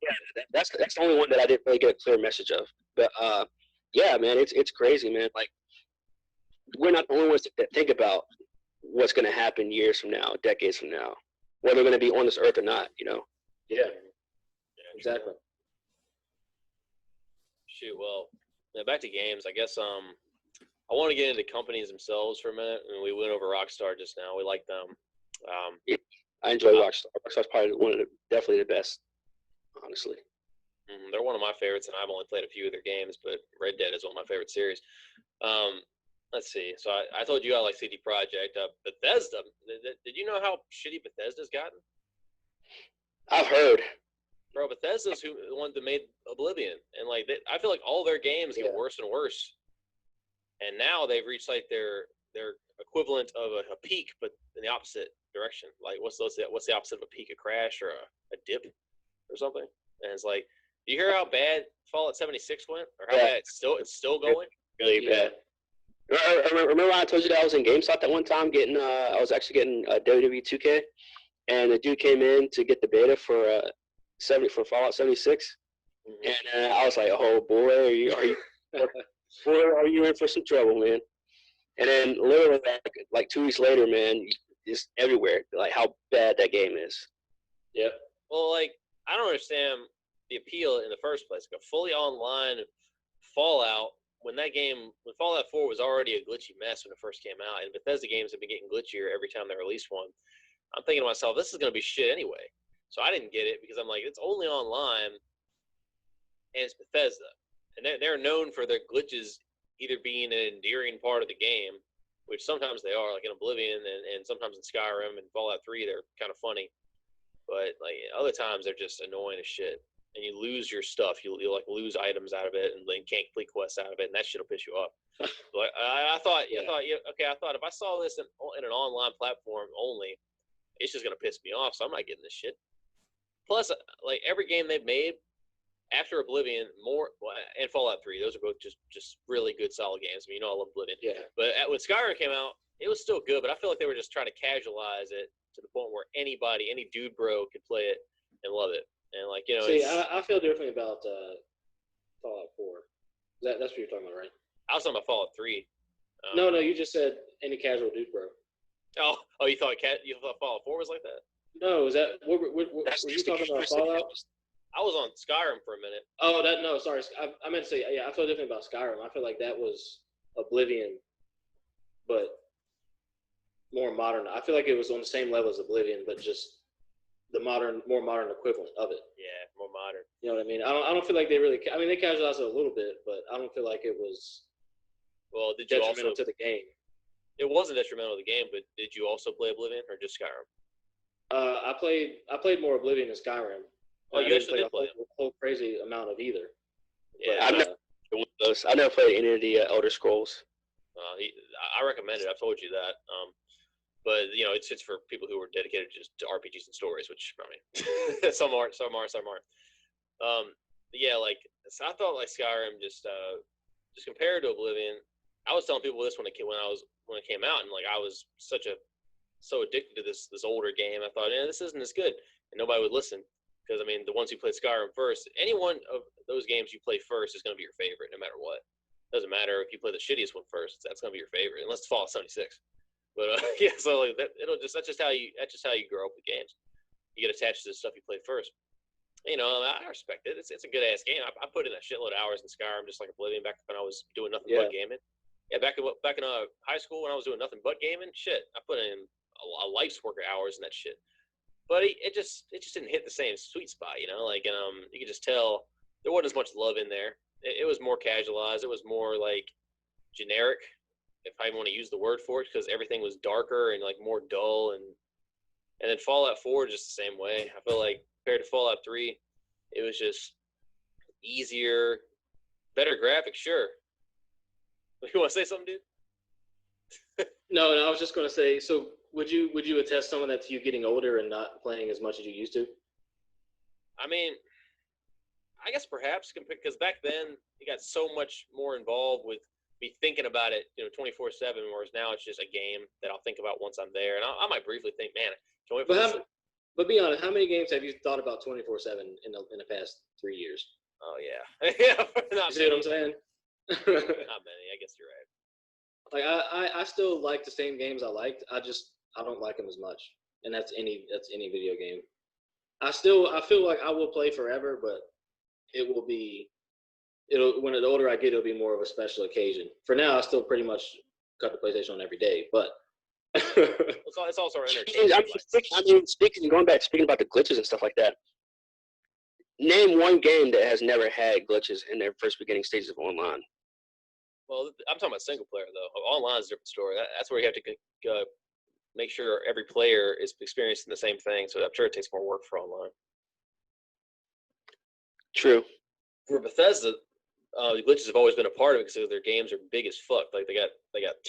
Yeah, that's the only one that I didn't really get a clear message of. But yeah, man, it's crazy, man. Like we're not the only ones that think about what's going to happen years from now, decades from now, whether we're going to be on this earth or not. You know? Yeah. Exactly. Shoot. Well, back to games. I guess I want to get into companies themselves for a minute. I mean, we went over Rockstar just now. We like them. I enjoy Rockstar. Rockstar's probably definitely the best, honestly. They're one of my favorites, and I've only played a few of their games, but Red Dead is one of my favorite series. Let's see. So I told you I like CD Projekt. Bethesda. Did you know how shitty Bethesda's gotten? I've heard. Bro, Bethesda's the one that made Oblivion, and like I feel like all their games get worse and worse. And now they've reached like their equivalent of a peak, but in the opposite direction. Like what's the opposite of a peak? A crash or a dip or something? And it's like, do you hear how bad Fallout 76 went, or how bad it's still going? Really bad. Remember when I told you that I was in GameStop that one time I was actually getting WWE 2K, and the dude came in to get the beta for Fallout 76, and I was like, oh boy, are you in for some trouble, man? And then literally like 2 weeks later, man, it's everywhere, like how bad that game is. Yeah. Well, like I don't understand the appeal in the first place. Like a fully online Fallout. When Fallout 4 was already a glitchy mess when it first came out, and Bethesda games have been getting glitchier every time they release one, I'm thinking to myself, this is going to be shit anyway. So I didn't get it because I'm like, it's only online, and it's Bethesda. And they're known for their glitches either being an endearing part of the game, which sometimes they are, like in Oblivion, and sometimes in Skyrim and Fallout 3, they're kind of funny. But like other times, they're just annoying as shit. And you lose your stuff. You'll like lose items out of it, and then can't complete quests out of it, and that shit'll piss you off. But I thought if I saw this in an online platform only, it's just gonna piss me off. So I'm not getting this shit. Plus, like every game they've made after Oblivion, and Fallout 3, those are both just really good, solid games. I mean, I love Oblivion. Yeah. But when Skyrim came out, it was still good, but I feel like they were just trying to casualize it to the point where any dude bro could play it and love it. And like, you know, see, I feel differently about Fallout 4. That's what you're talking about, right? I was talking about Fallout 3. No, you just said any casual dude bro. Oh, you thought Fallout 4 was like that? No, is that what were you talking about Fallout? I was on Skyrim for a minute. Oh, sorry. I meant to say, yeah, I feel different about Skyrim. I feel like that was Oblivion, but more modern. I feel like it was on the same level as Oblivion, but just the more modern equivalent of it. Yeah, more modern. You know what I mean? I don't feel like they really. I mean, they casualized it a little bit, but I don't feel like it was. Well, did you detrimental to the game? It wasn't detrimental to the game, but did you also play Oblivion or just Skyrim? I played more Oblivion than Skyrim. Oh, you actually did play a whole crazy amount of either. Yeah, I never played any of the Elder Scrolls. I recommend it. I've told you that. But you know, it's for people who are dedicated just to RPGs and stories, which I mean, some aren't. Yeah, like so I thought like Skyrim just compared to Oblivion. I was telling people this when it came out, and like I was so addicted to this older game. I thought, this isn't as good, and nobody would listen because I mean, the ones who played Skyrim first, any one of those games you play first is going to be your favorite, no matter what. Doesn't matter if you play the shittiest one first; that's going to be your favorite, unless it's Fallout 76. But yeah, so like that's just how you grow up with games. You get attached to the stuff you play first. You know, I respect it. It's a good ass game. I put in a shitload of hours in Skyrim, just like Oblivion, back when I was doing nothing but gaming. Yeah, back in high school when I was doing nothing but gaming, shit, I put in a life's work of hours in that shit. But it just didn't hit the same sweet spot, you know. Like you could just tell there wasn't as much love in there. It was more casualized. It was more like generic, if I want to use the word for it, because everything was darker and like more dull. And then Fallout 4 just the same way. I feel like compared to Fallout 3, it was just easier, better graphics. Sure. You want to say something, dude? No, I was just going to say. So, would you attest some of that to you getting older and not playing as much as you used to? I mean, I guess perhaps because back then you got so much more involved with me thinking about it, 24/7. Whereas now it's just a game that I'll think about once I'm there, and I might briefly think, man, can we? But be honest, how many games have you thought about 24/7 in the past 3 years? Oh yeah, yeah. You see what I'm saying? Not many. I guess you're right. Like I still like the same games I liked. I don't like them as much, and that's any video game. I feel like I will play forever, but it'll when the older I get, it'll be more of a special occasion. For now, I still pretty much cut the PlayStation on every day, but it's also our entertainment. Speaking about the glitches and stuff like that. Name one game that has never had glitches in their first beginning stages of online. Well, I'm talking about single player though. Online is a different story. That's where you have to make sure every player is experiencing the same thing. So I'm sure it takes more work for online. True. For Bethesda, the glitches have always been a part of it because their games are big as fuck. Like they got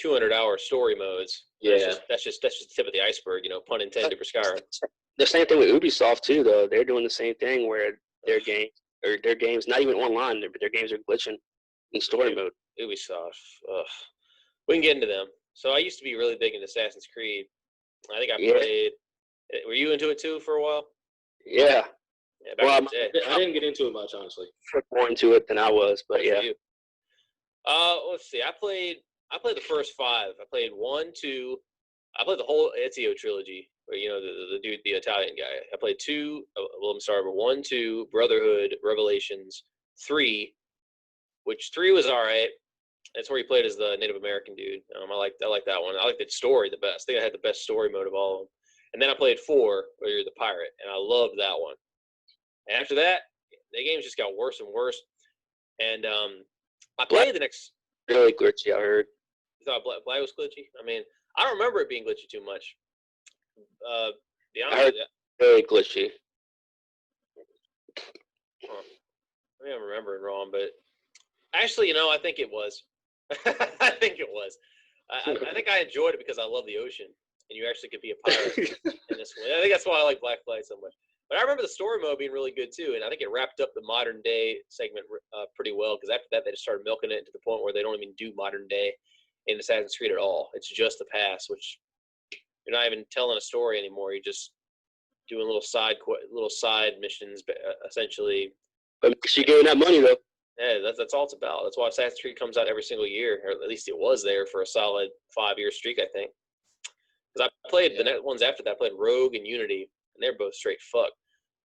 200-hour story modes. Yeah, that's just the tip of the iceberg. Pun intended for Skyrim. The same thing with Ubisoft too, though. They're doing the same thing where their games, not even online, but their games are glitching in story mode. Ubisoft. We can get into them. So I used to be really big into Assassin's Creed. I think I played. Were you into it too for a while? Yeah. I didn't get into it much, honestly. More into it than I was, but yeah. Let's see. I played the first 5. I played 1, 2. I played the whole Ezio trilogy. Where, the dude, the Italian guy. I played 2. Well, I'm sorry, but 1, 2, Brotherhood, Revelations, 3, which 3 was all right. That's where he played as the Native American dude. I like that one. I like the story the best. I think I had the best story mode of all of them. And then I played 4, where you're the pirate, and I loved that one. And after that, the games just got worse and worse. And I played the next. Really glitchy, I heard. You thought Black was glitchy? I mean, I don't remember it being glitchy too much. Be honest with you. Really glitchy. Maybe I'm remembering wrong, but actually, I think it was. I think it was. I think I enjoyed it because I love the ocean, and you actually could be a pirate in this one. I think that's why I like Black Flag so much. But I remember the story mode being really good too, and I think it wrapped up the modern day segment pretty well because after that they just started milking it to the point where they don't even do modern day in Assassin's Creed at all. It's just the past, which you're not even telling a story anymore. You're just doing little side missions, essentially. But you're getting that money though. Yeah, that's all it's about. That's why Assassin's Creed comes out every single year, or at least it was there for a solid 5-year streak, I think. Because I played the next ones after that. I played Rogue and Unity, and they're both straight fuck.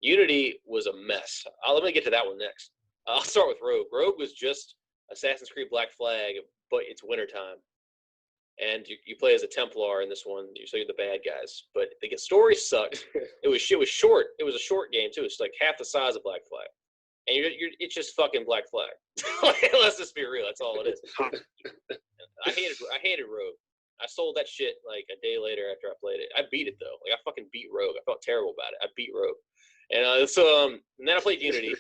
Unity was a mess. Let me get to that one next. I'll start with Rogue. Rogue was just Assassin's Creed Black Flag, but it's wintertime. And you play as a Templar in this one, so you're the bad guys. But the story sucked. It was short. It was a short game, too. It's like half the size of Black Flag. And it's just fucking Black Flag. Let's just be real. That's all it is. I hated Rogue. I sold that shit like a day later after I played it. I beat it though. Like I fucking beat Rogue. I felt terrible about it. I beat Rogue, and and then I played Unity.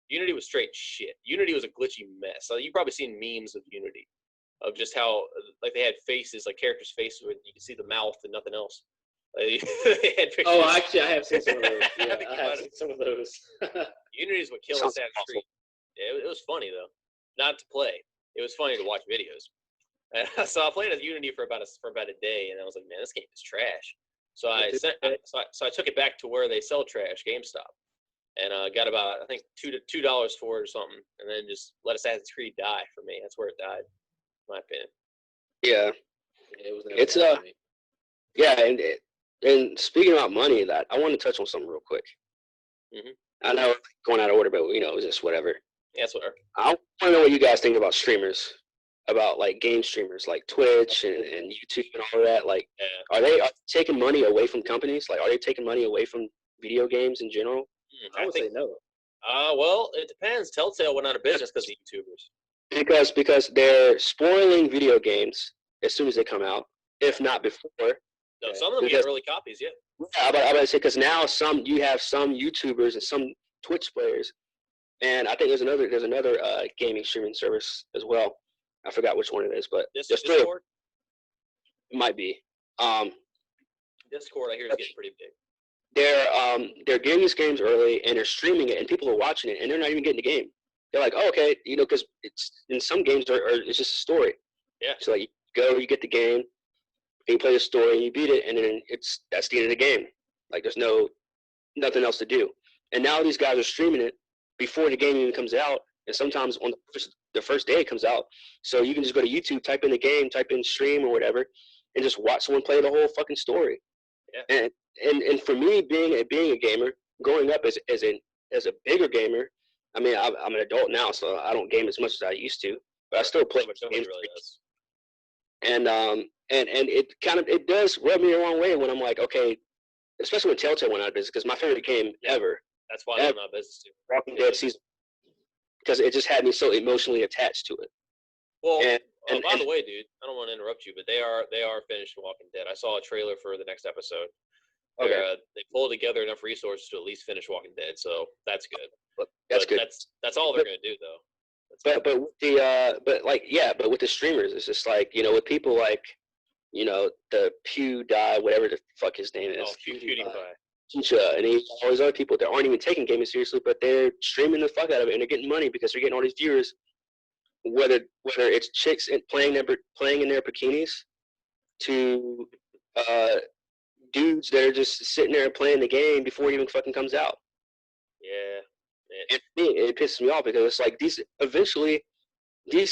Unity was straight shit. Unity was a glitchy mess. So you've probably seen memes of Unity, of just how like they had faces, like characters' faces, where you can see the mouth and nothing else. They had pictures. Oh, actually, I have seen some of those. Yeah, I have seen some of those. Unity is what killed Assassin's Creed. It was funny though, not to play. It was funny to watch videos. So I played as Unity for about a day, and I was like, man, this game is trash. So I took it back to where they sell trash, GameStop, and got about I think $2 for it or something, and then just let Assassin's Creed die for me. That's where it died, in my opinion. Yeah, it was. It's yeah, and speaking about money, that I want to touch on something real quick. Mhm. I know going out of order, but it's just whatever. Yeah, that's whatever. I want to know what you guys think about streamers, about like game streamers, like Twitch and YouTube and all of that. Like, Yeah. are they taking money away from companies? Like, are they taking money away from video games in general? I would say no. Well, it depends. Telltale went out of business because of YouTubers. Because they're spoiling video games as soon as they come out, if not before. No, some of them get early copies, yeah. Yeah, I'm about to say, because now you have some YouTubers and some Twitch players, and I think there's another gaming streaming service as well. I forgot which one it is, but Discord? It might be. Discord, I hear, is getting pretty big. They're getting these games early, and they're streaming it, and people are watching it, and they're not even getting the game. They're like, oh, okay, because it's in some games it's just a story. Yeah. So like, you get the game, and you play the story, and you beat it, and then that's the end of the game. Like, there's nothing else to do. And now these guys are streaming it before the game even comes out, and sometimes on the first day it comes out. So you can just go to YouTube, type in the game, type in stream or whatever, and just watch someone play the whole fucking story. Yeah. And for me, being a gamer, growing up as a bigger gamer, I mean, I'm an adult now, so I don't game as much as I used to, but I still play games. Really does. And it does rub me the wrong way when I'm like, okay, especially when Telltale went out of business, because my favorite game ever. That's why they went out of business too. Walking Dead season, because it just had me so emotionally attached to it. Well, by the way, dude, I don't want to interrupt you, but they are finished Walking Dead. I saw a trailer for the next episode. Okay. They pulled together enough resources to at least finish Walking Dead, so that's good. That's good. That's all they're going to do, though. But with the streamers, it's just like, with people like, the PewDie, whatever the fuck his name is. Oh, PewDiePie. And all these other people that aren't even taking gaming seriously, but they're streaming the fuck out of it, and they're getting money because they're getting all these viewers. Whether it's chicks playing in their bikinis, to dudes that are just sitting there playing the game before it even fucking comes out. Yeah. And it pisses me off because it's like these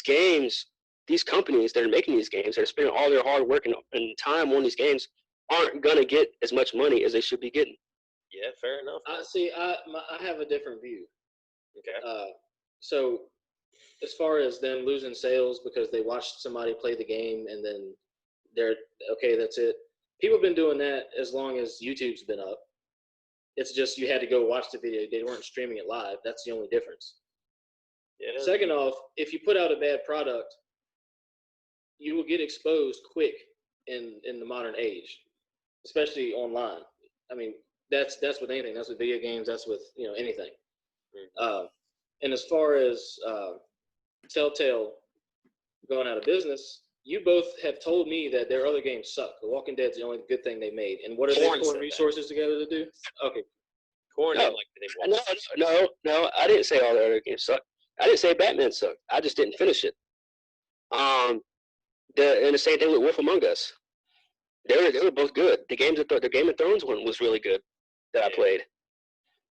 games, these companies that are making these games, that are spending all their hard work and time on these games, aren't gonna get as much money as they should be getting. Yeah, fair enough. I have a different view. Okay. So as far as them losing sales because they watched somebody play the game and then they're okay, that's it. People have been doing that as long as YouTube's been up. It's just you had to go watch the video. They weren't streaming it live. That's the only difference. Yeah. Second off, if you put out a bad product, you will get exposed quick in the modern age, especially online. I mean, that's with anything. That's with video games. That's with anything. And as far as Telltale going out of business, you both have told me that their other games suck. The Walking Dead's the only good thing they made. And what are they pulling resources together to do? Okay. Corn didn't like the name. No, I didn't say all the other games suck. I didn't say Batman sucked. I just didn't finish it. And the same thing with Wolf Among Us. They were both good. The Game of Thrones one was really good that I played.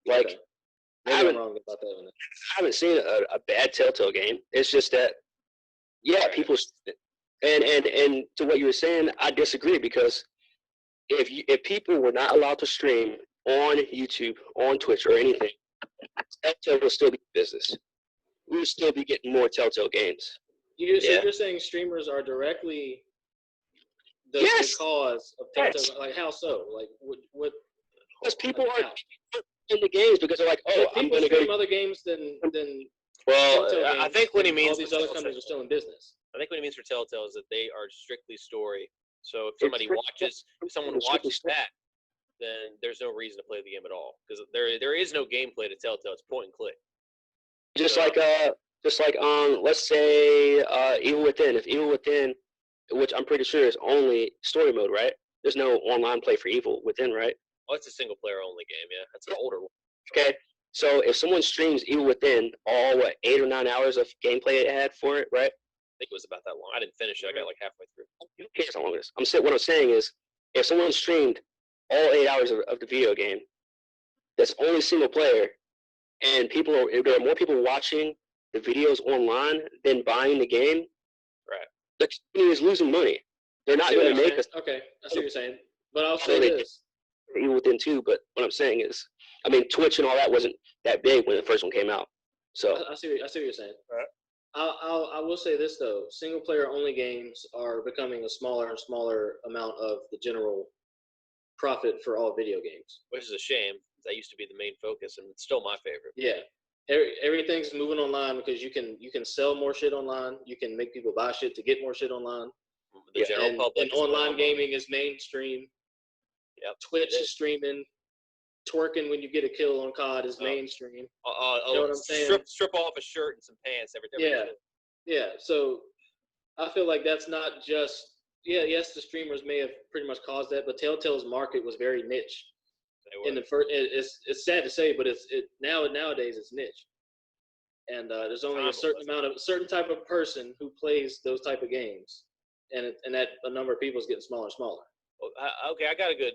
Like, okay. I'm wrong about that one. I haven't seen a bad Telltale game. It's just that, people. And to what you were saying, I disagree, because if people were not allowed to stream on YouTube, on Twitch, or anything, Telltale will still be in business. We would still be getting more Telltale games. So you're saying streamers are directly the cause of Telltale? Yes. Like, how so? Like, what? Because people are in the games because they're like, I'm going to stream other games than. Well, Telltale I think what he means. All these other companies are still in business. I think what he means for Telltale is that they are strictly story. So if someone watches that, then there's no reason to play the game at all, because there is no gameplay to Telltale. It's point and click. Just like let's say Evil Within. If Evil Within, which I'm pretty sure is only story mode, right? There's no online play for Evil Within, right? Oh, it's a single player only game. Yeah, that's an older one. Okay, so if someone streams Evil Within, all 8 or 9 hours of gameplay it had for it, right? I think it was about that long. I didn't finish it. I got like halfway through. Who cares how long it is? What I'm saying is, if someone streamed all 8 hours of the video game, that's only single player, and there are more people watching the videos online than buying the game, right? The company is losing money. They're not going to make us. Okay, I see what you're saying. But I'll say this. Evil Within 2, but what I'm saying is, I mean, Twitch and all that wasn't that big when the first one came out. So I see what you're saying. Right. I will say this though: single player only games are becoming a smaller and smaller amount of the general profit for all video games. Which is a shame. That used to be the main focus, and it's still my favorite. Yeah, everything's moving online because you can sell more shit online. You can make people buy shit to get more shit online. The general public and online gaming is mainstream. Yep. Twitch is streaming. Twerking when you get a kill on COD is mainstream. You know what I'm saying? Strip off a shirt and some pants every day. Yeah. So I feel like that's not just yes, the streamers may have pretty much caused that, but Telltale's market was very niche. In the first, it's sad to say, but nowadays it's niche, and there's only a certain type of person who plays those type of games, and that a number of people is getting smaller and smaller. Okay, I got a good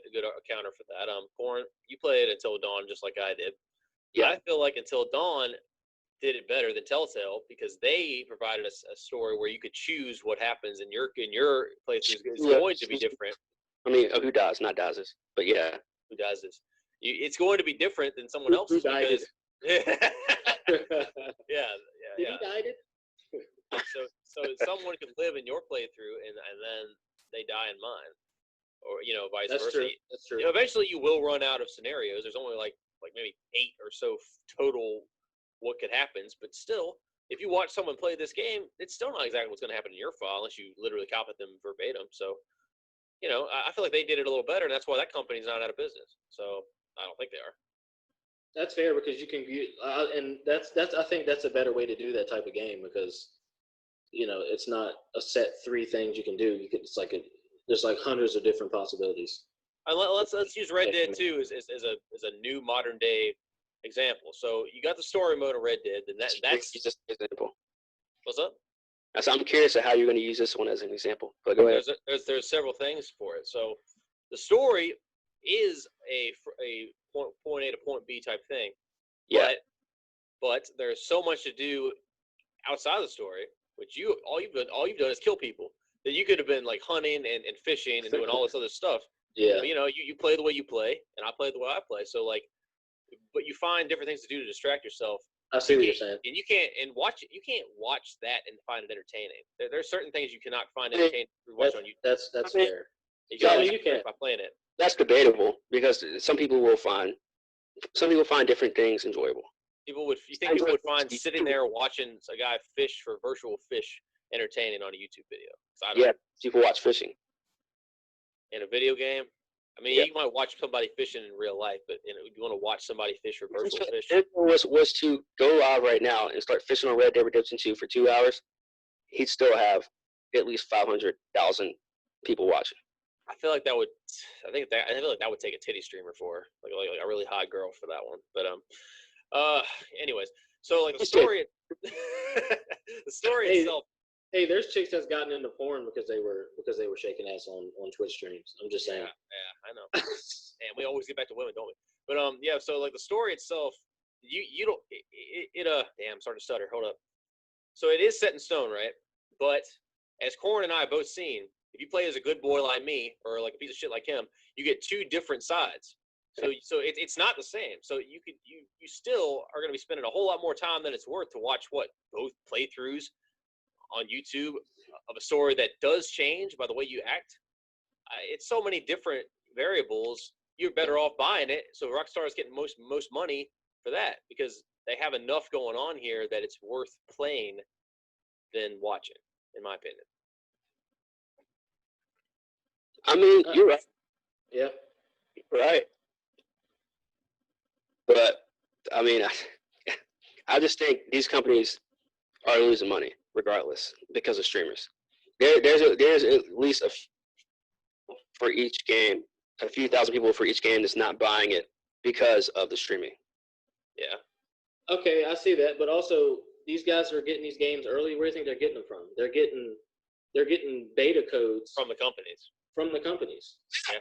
counter for that. Corn, you played Until Dawn just like I did. Yeah. I feel like Until Dawn did it better than Telltale because they provided us a story where you could choose what happens in your playthrough. It's going to be different. I mean, who does? Not does this, but yeah. Who does this? It's going to be different than someone else's. Who died Yeah. He died it. So someone could live in your playthrough and then they die in mine. Or vice versa. That's true. Eventually, you will run out of scenarios. There's only like maybe 8 or so total what could happen. But still, if you watch someone play this game, it's still not exactly what's going to happen in your file unless you literally copy them verbatim. So, I feel like they did it a little better, and that's why that company's not out of business. So I don't think they are. That's fair because you can and that's I think that's a better way to do that type of game because it's not a set 3 things you can do. There's like hundreds of different possibilities. Let's use Red Dead 2 as a new modern day example. So you got the story mode of Red Dead, and that's just an example. What's up? So I'm curious of how you're going to use this one as an example. But go ahead. There's several things for it. So the story is a point A to point B type thing. Yeah. But there's so much to do outside the story, which all you've done is kill people. That you could have been like hunting and fishing and doing all this other stuff. Yeah. But, you play the way you play, and I play the way I play. So but you find different things to do to distract yourself. I see what you're saying. And you can't watch that and find it entertaining. There's certain things you cannot find entertaining through watching on YouTube. That's fair. You can by playing it. That's debatable because some people find different things enjoyable. You think people would find sitting there watching a guy fish for virtual fish entertaining on a YouTube video? Yeah, people watch fishing. In a video game, I mean, you might watch somebody fishing in real life, but you want to watch somebody fish for virtual fish. If it was to go live right now and start fishing on Red Dead Redemption 2 for 2 hours, he'd still have at least 500,000 people watching. I feel like that would take a titty streamer for like a really hot girl for that one. But anyways, so like the story, the story itself. Hey, there's chicks that's gotten into porn because they were shaking ass on Twitch streams. I'm just saying. Yeah, I know. And we always get back to women, don't we? But so like the story itself, you don't damn, I'm starting to stutter. Hold up. So it is set in stone, right? But as Corn and I have both seen, if you play as a good boy like me or like a piece of shit like him, you get 2 different sides. So it's not the same. So you still are going to be spending a whole lot more time than it's worth to watch both playthroughs on YouTube of a story that does change by the way you act. It's so many different variables. You're better off buying it. So Rockstar is getting most money for that because they have enough going on here that it's worth playing than watching, in my opinion. I mean, you're right. Yeah. Right. But I mean, I just think these companies are losing money regardless because of streamers. There's at least for each game, a few thousand people for each game that's not buying it because of the streaming. Yeah. Okay, I see that, but also these guys are getting these games early. Where do you think they're getting them from? They're getting beta codes from the companies. Yeah.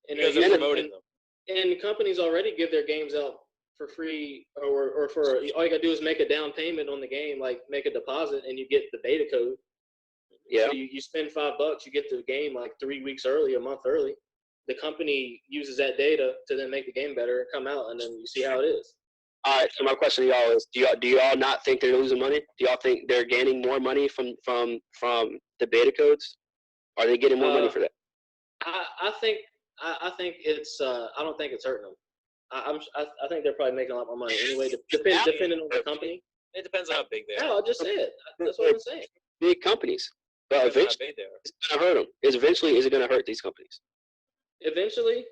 And because they're promoting them. And companies already give their games out for free, or for all you gotta do is make a down payment on the game, like make a deposit, and you get the beta code. Yeah. So you spend $5, you get the game like 3 weeks early, a month early. the company uses that data to then make the game better, come out, and then you see how it is. All right. So my question to y'all is: do y'all not think they're losing money? Do y'all think they're gaining more money from the beta codes? Are they getting more money for that? I think it's. I don't think it's hurting them. I think they're probably making a lot more money anyway. Depending on the company. It depends on how big they are. No, I just said. That's what I'm saying. Big companies, but eventually it's going to hurt them. Is it going to hurt these companies? Eventually,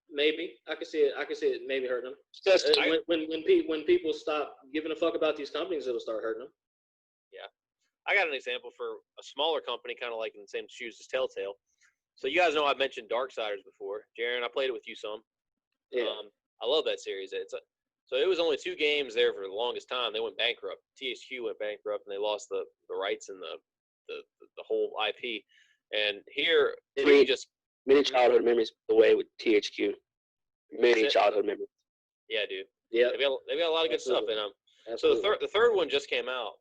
maybe I could see it maybe hurting them. When people stop giving a fuck about these companies, it'll start hurting them. Yeah, I got an example for a smaller company, kind of like in the same shoes as Telltale. So you guys know I've mentioned Darksiders before, Jaron. I played it with you some. Yeah. I love that series. So it was only 2 games there for the longest time. They went bankrupt. THQ went bankrupt, and they lost the rights and the whole IP. And here you just many childhood memories away with THQ. Many childhood memories. Yeah, dude. Yeah, they've got a lot of good stuff in them. So the third one just came out.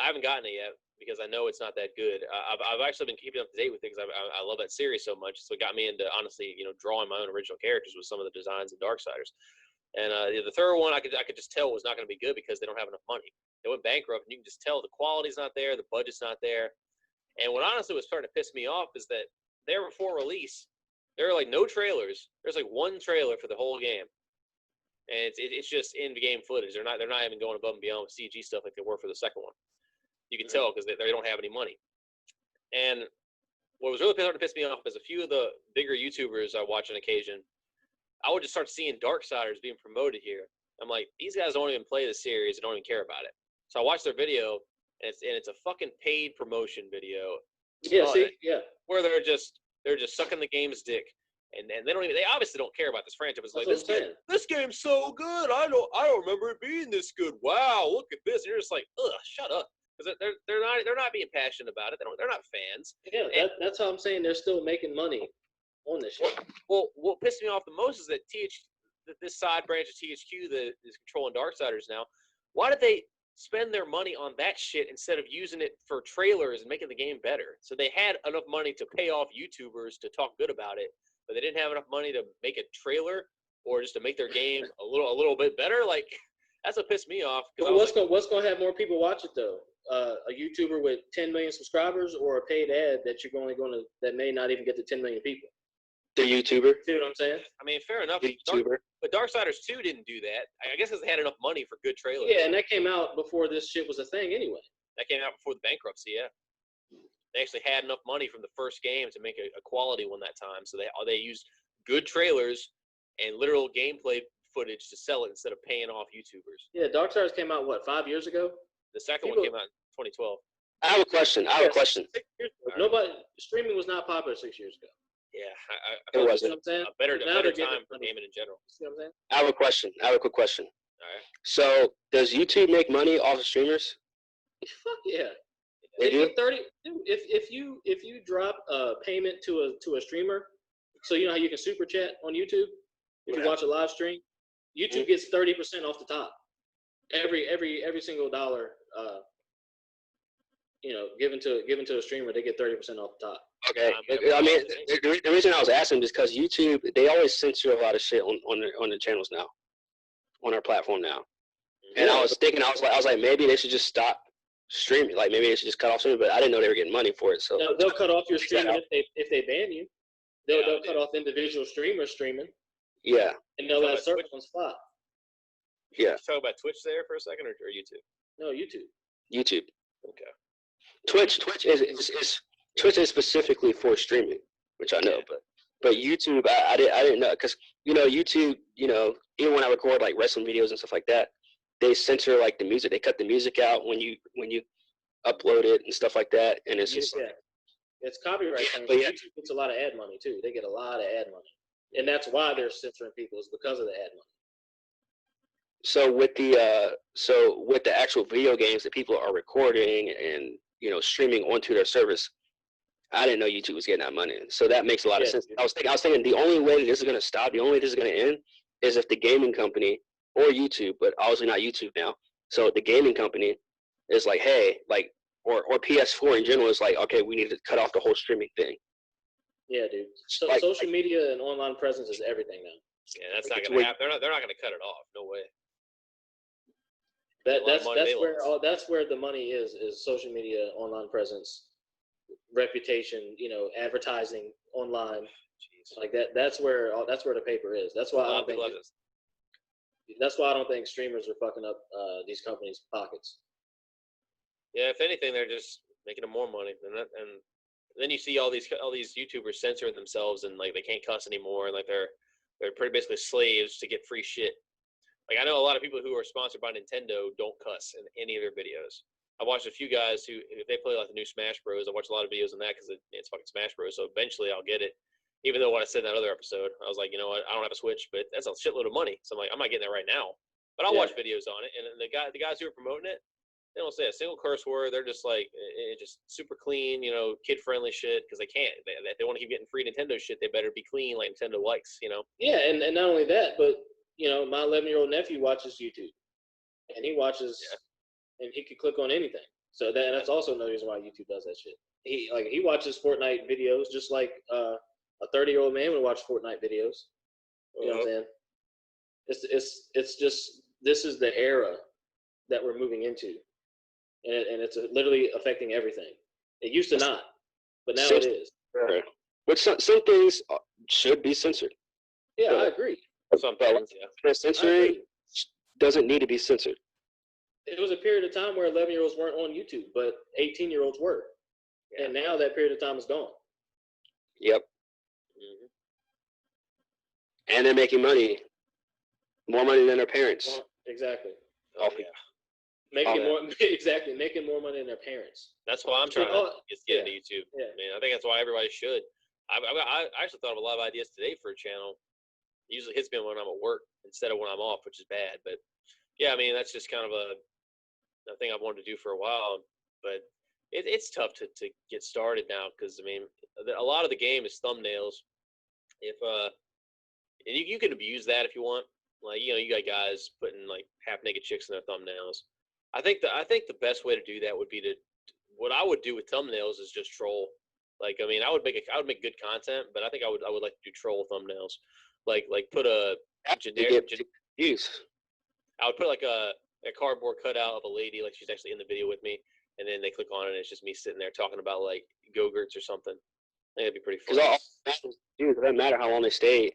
I haven't gotten it yet because I know it's not that good. I've actually been keeping up to date with it because I love that series so much. So it got me into honestly, drawing my own original characters with some of the designs in Darksiders. And the third one, I could just tell was not going to be good because they don't have enough money. They went bankrupt, and you can just tell the quality's not there, the budget's not there. And what honestly was starting to piss me off is that there before release, there are like no trailers. There's like 1 trailer for the whole game, and it's just in-game footage. They're not even going above and beyond with CG stuff like they were for the second one. You can tell because they don't have any money. And what was really starting to piss me off is a few of the bigger YouTubers I watch on occasion. I would just start seeing Darksiders being promoted here. I'm like, these guys don't even play the series and don't even care about it. So I watched their video, and it's a fucking paid promotion video. Yeah, where they're just sucking the game's dick, and they obviously don't care about this franchise. It's like this game's so good. I don't remember it being this good. Wow, look at this. And you're just like, ugh, shut up, because they're not being passionate about it. They're not fans. Yeah, that's how I'm saying they're still making money on this shit. Well, what pissed me off the most is that this side branch of THQ that is controlling Darksiders now. Why did they spend their money on that shit instead of using it for trailers and making the game better? So they had enough money to pay off YouTubers to talk good about it, but they didn't have enough money to make a trailer or just to make their game a little bit better. Like, that's what pissed me off. Well, what's going to have more people watch it though? A YouTuber with 10 million subscribers or a paid ad that may not even get to 10 million people? The YouTuber. See what I'm saying? I mean, fair enough. YouTuber. But Darksiders 2 didn't do that. I guess because they had enough money for good trailers. Yeah, and that came out before this shit was a thing anyway. That came out before the bankruptcy, yeah. They actually had enough money from the first game to make a quality one that time. So they used good trailers and literal gameplay footage to sell it instead of paying off YouTubers. Yeah, Darksiders came out, what, 5 years ago? The second one came out in 2012. I have a question. 6 years ago. Streaming was not popular 6 years ago. Yeah, it wasn't. A better time for gaming in general. See what I'm saying? I have a question. I have a quick question. All right. So, does YouTube make money off of streamers? Fuck yeah. They do? 30. If you drop a payment to a streamer, so you know how you can super chat on YouTube if you watch a live stream, YouTube gets 30% off the top. Every single dollar, given to a streamer, they get 30% off the top. Okay, I mean, the reason I was asking is because YouTube, they always censor a lot of shit on the channels now, on our platform now. And I was thinking, I was like, maybe they should just stop streaming. Like maybe they should just cut off streaming. But I didn't know they were getting money for it. So they'll cut off your streaming if they ban you. They'll cut off individual streamers streaming. Yeah. And they'll let certain ones flop. Yeah. Talk about Twitch there for a second, or YouTube? No, YouTube. YouTube. Okay. Twitch is specifically for streaming, which I know, but YouTube, I didn't know, because YouTube, even when I record like wrestling videos and stuff like that, they censor like the music. They cut the music out when you upload it and stuff like that, and it's just it's copyright. But YouTube gets a lot of ad money too. They get a lot of ad money, and that's why they're censoring people, is because of the ad money. So with the actual video games that people are recording and streaming onto their service, I didn't know YouTube was getting that money. So that makes a lot of sense. I was thinking the only way this is going to stop, the only way this is going to end, is if the gaming company or YouTube, but obviously not YouTube now. So the gaming company is like, hey, like, or PS4 in general is like, okay, we need to cut off the whole streaming thing. Yeah, dude. So Like, social media and online presence is everything now. Yeah, that's not going to happen. They're not going to cut it off. No way. That's where the money is social media, online presence, reputation, advertising online. Jeez. Like that. That's where the paper is. That's why I don't think streamers are fucking up these companies' pockets. Yeah, if anything, they're just making them more money, and then you see all these YouTubers censoring themselves, and like they can't cuss anymore, and like they're pretty basically slaves to get free shit. Like I know a lot of people who are sponsored by Nintendo don't cuss in any of their videos. I watched a few guys who, if they play like the new Smash Bros, I watch a lot of videos on that because it's fucking Smash Bros. So eventually I'll get it. Even though what I said in that other episode, I was like, you know what, I don't have a Switch, but that's a shitload of money. So I'm like, I'm not getting that right now. But I'll watch videos on it, and the guys who are promoting it, they don't say a single curse word. They're just like, just super clean, kid friendly shit because they can't. They want to keep getting free Nintendo shit. They better be clean like Nintendo likes, Yeah, and not only that, but my 11-year-old nephew watches YouTube, and he watches, and he could click on anything. So that's also another reason why YouTube does that shit. He watches Fortnite videos just like a 30-year-old man would watch Fortnite videos. You know what I'm saying? It's just, this is the era that we're moving into, and it's literally affecting everything. It used to not, but now it is. But some things should be censored. Yeah, I agree. Censoring doesn't need to be censored. It was a period of time where 11-year-olds weren't on YouTube, but 18-year-olds were. Yeah. And now that period of time is gone. Yep. Mm-hmm. And they're making money. More money than their parents. Exactly. Oh, yeah. Making more money than their parents. That's why I'm trying to get into YouTube. Yeah. I mean, I think that's why everybody should. I actually thought of a lot of ideas today for a channel. It usually hits me when I'm at work instead of when I'm off, which is bad. But yeah, I mean, that's just kind of a thing I've wanted to do for a while. But it's tough to get started now because, I mean, a lot of the game is thumbnails. And you can abuse that if you want. Like, you got guys putting like half naked chicks in their thumbnails. I think the best way to do that would be what I would do with thumbnails is just troll. Like, I mean, I would make good content, but I think I would like to do troll thumbnails. Like put a generic use. I would put like a cardboard cutout of a lady, like she's actually in the video with me, and then they click on it and it's just me sitting there talking about like Go-Gurts or something. I think that'd be pretty fun. It doesn't matter how long they stay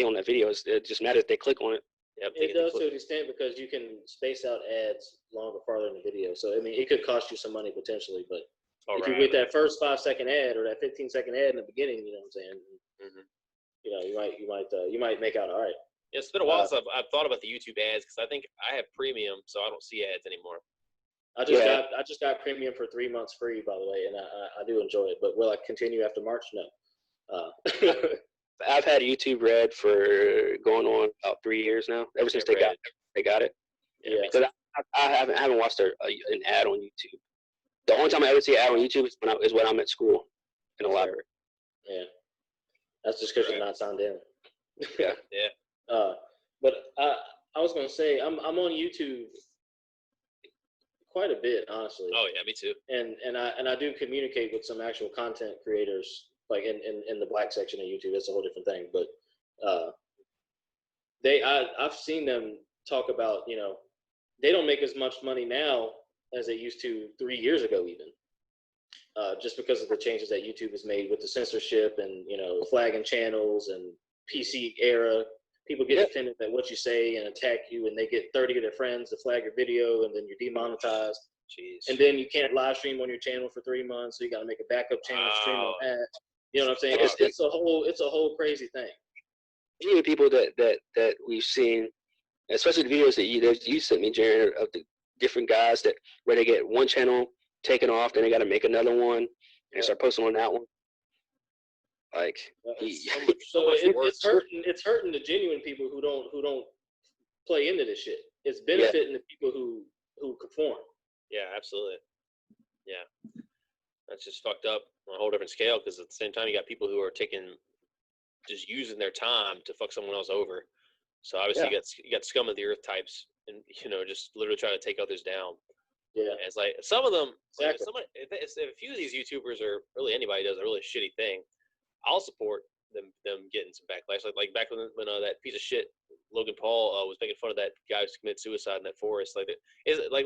on that video. It just matters if they click on it. Yep, it does to an extent because you can space out ads longer farther in the video. So I mean, it could cost you some money potentially, but if you get that first 5-second ad or that 15-second ad in the beginning, you know what I'm saying? Mm-hmm. You might make out all right. Yeah, it's been a while since I've thought about the YouTube ads because I think I have premium, so I don't see ads anymore. I just got premium for 3 months free, by the way, and I do enjoy it. But will I continue after March? No. I've had YouTube Red for going on about 3 years now. Ever since they got it. Yeah. Because I haven't watched an ad on YouTube. The only time I ever see an ad on YouTube is when I'm at school in the library. Yeah. That's just because you're not signed in. Yeah. Yeah. But I was gonna say I'm on YouTube quite a bit, honestly. Oh yeah, me too. And I do communicate with some actual content creators, like in the black section of YouTube. It's a whole different thing. But I've seen them talk about, they don't make as much money now as they used to 3 years ago, even. Just because of the changes that YouTube has made with the censorship and, flagging channels and PC era. People get offended at what you say and attack you, and they get 30 of their friends to flag your video, and then you're demonetized. Jeez. And then you can't live stream on your channel for 3 months, so you got to make a backup channel, stream on that. You know what I'm saying? It's a whole crazy thing. Many of the people that we've seen, especially the videos that you sent me, Jaron, of the different guys where they get one channel taken off, then they got to make another one and start posting on that one. Like, it's hurting the genuine people who don't play into this shit. It's benefiting the people who conform. Yeah, absolutely. Yeah, that's just fucked up on a whole different scale. Because at the same time, you got people who are just using their time to fuck someone else over. So obviously, you got scum of the earth types, and just literally trying to take others down. Yeah, and it's like some of them. Exactly. If a few of these YouTubers or really anybody does a really shitty thing, I'll support them getting some backlash. Like back when that piece of shit Logan Paul was making fun of that guy who committed suicide in that forest. Like,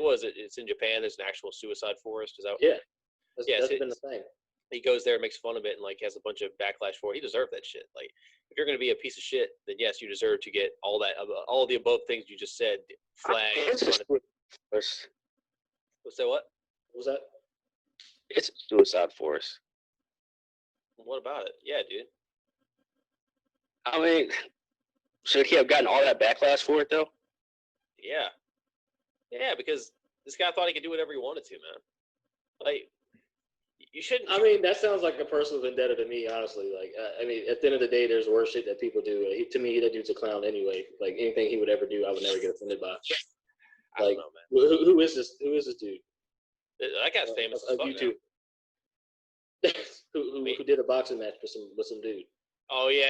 what is it? It's in Japan. There's an actual suicide forest. Is that? Yeah, that's so been the thing. he goes there, makes fun of it, and like has a bunch of backlash for it. He deserved that shit. Like, if you're going to be a piece of shit, then yes, you deserve to get all the above things you just said flagged. What's Say what? What was that? It's a suicide forest. What about it? Yeah, dude. I mean, should he have gotten all that backlash for it though? Yeah. Yeah, because this guy thought he could do whatever he wanted to, man. Like, you shouldn't. I mean, that sounds like a personal vendetta to me, honestly. Like, I mean, at the end of the day, there's worse shit that people do. To me, that dude's a clown anyway. Like, anything he would ever do, I would never get offended by. I don't know, man. Who is this? Who is this dude? That guy's famous as fuck YouTube. who did a boxing match with some dude? Oh yeah.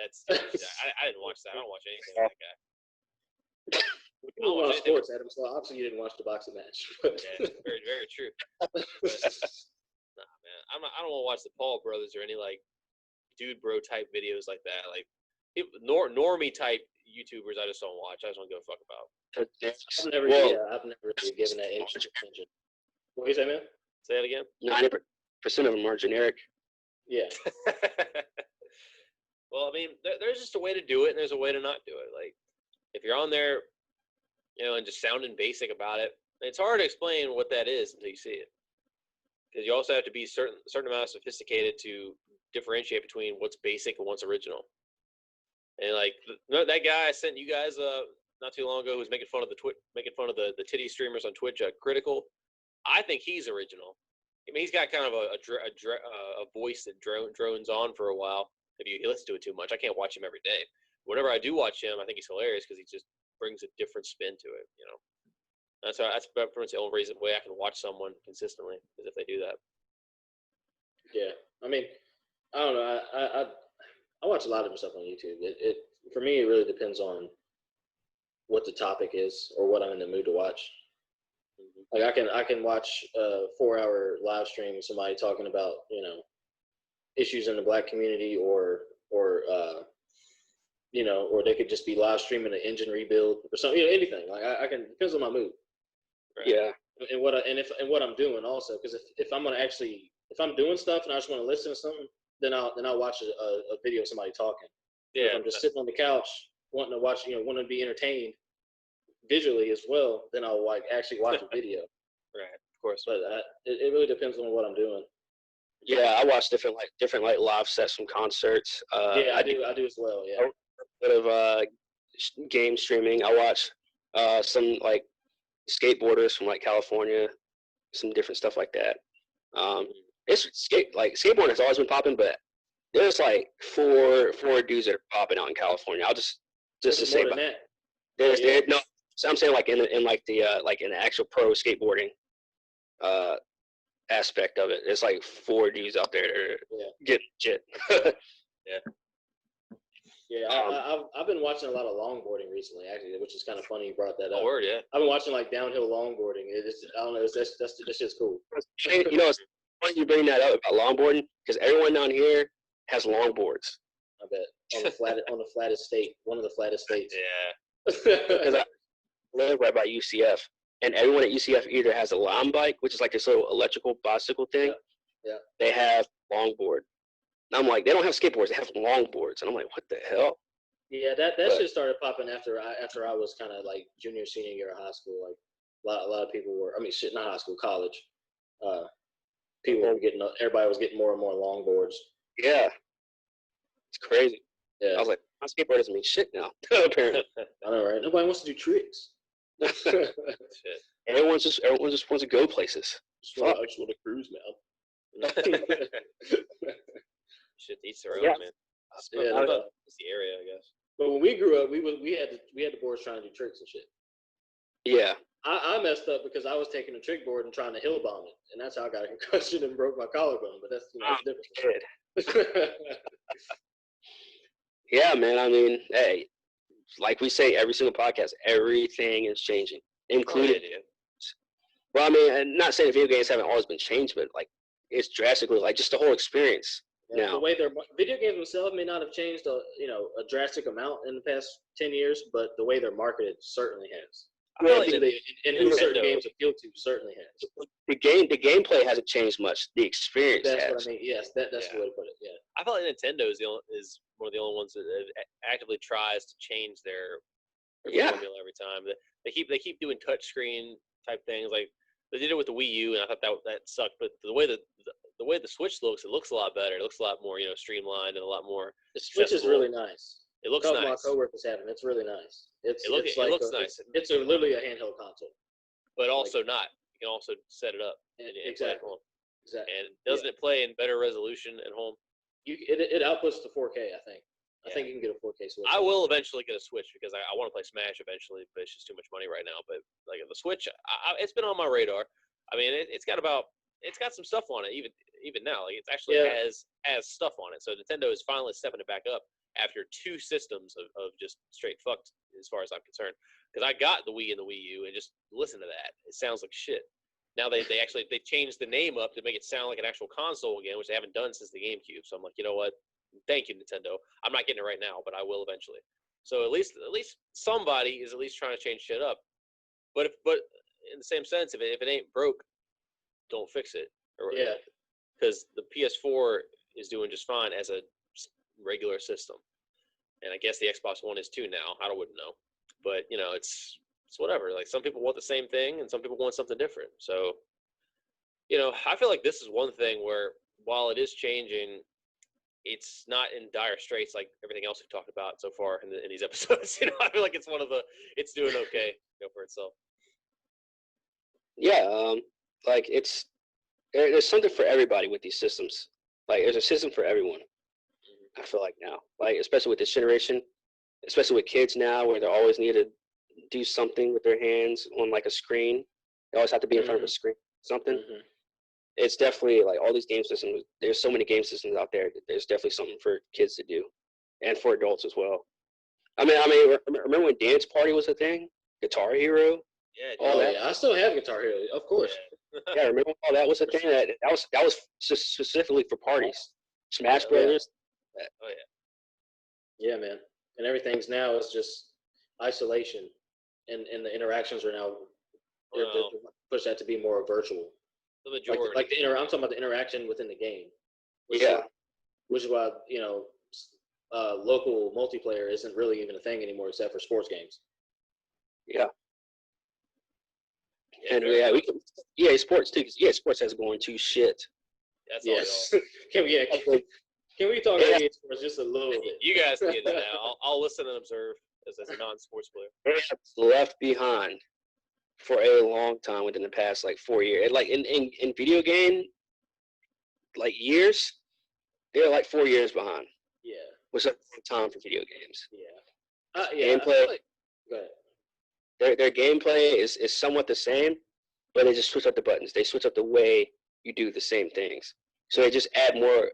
That's I didn't watch that. I don't watch anything with that guy. You don't watch sports, Adam. So obviously you didn't watch the boxing match. Yeah, very, very true. But, nah, man, I don't want to watch the Paul brothers or any like dude bro type videos like that. Like normie type YouTubers, I just don't watch. I just don't give a fuck about. I've never really given that attention. What do you say, man? Say that again. 90% of them are generic. Yeah. Well, I mean, there's just a way to do it, and there's a way to not do it. Like, if you're on there, and just sounding basic about it, it's hard to explain what that is until you see it. Because you also have to be certain amount of sophisticated to differentiate between what's basic and what's original. And like that guy I sent you guys not too long ago who was making fun of the titty streamers on Twitch, Critical. I think he's original. I mean, he's got kind of a voice that drones on for a while. If you listen to it too much, I can't watch him every day. Whenever I do watch him, I think he's hilarious because he just brings a different spin to it. That's pretty much the only way I can watch someone consistently is if they do that. Yeah, I mean, I don't know. I watch a lot of stuff on YouTube. It for me, it really depends on what the topic is or what I'm in the mood to watch. Like I can watch a 4-hour live stream of somebody talking about issues in the Black community or or they could just be live streaming an engine rebuild or something, anything. Like I can, depends on my mood. Right? Yeah. And what I'm doing also, because if I'm doing stuff and I just want to listen to something, then I'll watch a video of somebody talking. Yeah. If I'm just sitting on the couch wanting to watch, wanting to be entertained visually as well, then I'll actually watch a video. Right. Of course. But it really depends on what I'm doing. Yeah, I watch different live sets from concerts. Yeah, I do as well. Yeah. A bit of game streaming. I watch some like skateboarders from like California, some different stuff like that. Skateboarding has always been popping, but there's like four dudes that are popping out in California. I'll just to say about that. There no. So I'm saying like in the actual pro skateboarding aspect of it, there's like 4 dudes out there that are getting shit. Yeah, I've been watching a lot of longboarding recently, actually, which is kind of funny you brought that up. Oh, word, yeah. I've been watching like downhill longboarding. I don't know, that shit's cool. It's funny you bring that up about longboarding because everyone down here has longboards. I bet on the flattest state, one of the flattest states. Yeah. Because I live right by UCF, and everyone at UCF either has a Lime bike, which is like this little electrical bicycle thing. Yeah. They have longboard. And I'm like, they don't have skateboards; they have longboards, and I'm like, what the hell? Yeah, that shit started popping after I was kind of like junior, senior year of high school. Like a lot of people were. I mean, shit, not high school, college. People were everybody was getting more and more longboards. Yeah, it's crazy. Yeah, I was like, my skateboard doesn't mean shit now. Apparently, I know, right? Nobody wants to do tricks. Shit. Everyone just wants to go places. I just want to cruise now. Shit, each their own, Yeah. man. It's Yeah, the area, I guess. But when we grew up, we had the boards trying to do tricks and shit. Yeah. I messed up because I was taking a trick board and trying to hill bomb it, and that's how I got a concussion and broke my collarbone. But that's different. Yeah, man. I mean, hey, like we say every single podcast, everything is changing, including. Well, I mean, I'm not saying video games haven't always been changed, but like it's drastically, like just the whole experience now. The way their video games themselves may not have changed a drastic amount in the past 10 years, but the way they're marketed certainly has. I feel like And who certain games appeal to certainly has. The gameplay hasn't changed much. The experience That's has. what I mean. Yes, that's the way to put it. Yeah. I feel like Nintendo is one of the only ones that actively tries to change their formula every time. They keep doing touchscreen type things. Like they did it with the Wii U, and I thought that sucked. But the way the Switch looks, it looks a lot better. It looks a lot more streamlined and a lot more. The Switch is really nice. It looks nice. My coworkers have it. It's really nice. It looks nice. It's literally a handheld console. But also not. You can also set it up and play at home. Exactly. And doesn't it play in better resolution at home? It outputs to 4K, I think. I think you can get a 4K Switch. I will eventually get a Switch because I want to play Smash eventually, but it's just too much money right now. But like the Switch, it's been on my radar. I mean, it's got some stuff on it even now. Like it actually has stuff on it. So Nintendo is finally stepping it back up after 2 systems of just straight fucked as far as I'm concerned. Because I got the Wii and the Wii U and just listen to that. It sounds like shit. Now they changed the name up to make it sound like an actual console again, which they haven't done since the GameCube. So I'm like, you know what? Thank you, Nintendo. I'm not getting it right now, but I will eventually. So at least somebody is at least trying to change shit up. But in the same sense, if it ain't broke, don't fix it. Because the PS4 is doing just fine as a regular system, and I guess the Xbox One is too now. I wouldn't know, but it's whatever. Like some people want the same thing, and some people want something different. So, I feel like this is one thing where while it is changing, it's not in dire straits like everything else we've talked about so far in these episodes. I feel like it's doing okay for itself. Yeah, like there's something for everybody with these systems. Like there's a system for everyone. I feel like now, like especially with this generation, especially with kids now, where they always need to do something with their hands on like a screen. They always have to be in front of a screen, something. Mm-hmm. It's definitely like all these game systems. There's so many game systems out there. There's definitely something for kids to do, and for adults as well. I mean, remember when Dance Party was a thing? Guitar Hero. Yeah. I still have Guitar Hero, of course. Yeah, remember all that was a thing that was just specifically for parties. Smash Brothers. Oh yeah. Yeah, man. And everything's now is just isolation, and the interactions are now they're push that to be more virtual. The majority, I'm talking about the interaction within the game. Which is why local multiplayer isn't really even a thing anymore, except for sports games. Yeah. And we can EA Sports too, because EA Sports has going to shit. That's all. Can we talk about EA Sports just a little bit? You guys can get it now. I'll listen and observe as a non-sports player. Left behind for a long time within the past 4 years. And, like in video game years, they're 4 years behind. Yeah. Which is a long time for video games. Yeah. Gameplay. Go ahead. Their gameplay is somewhat the same, but they just switch up the buttons. They switch up the way you do the same things. So they just add more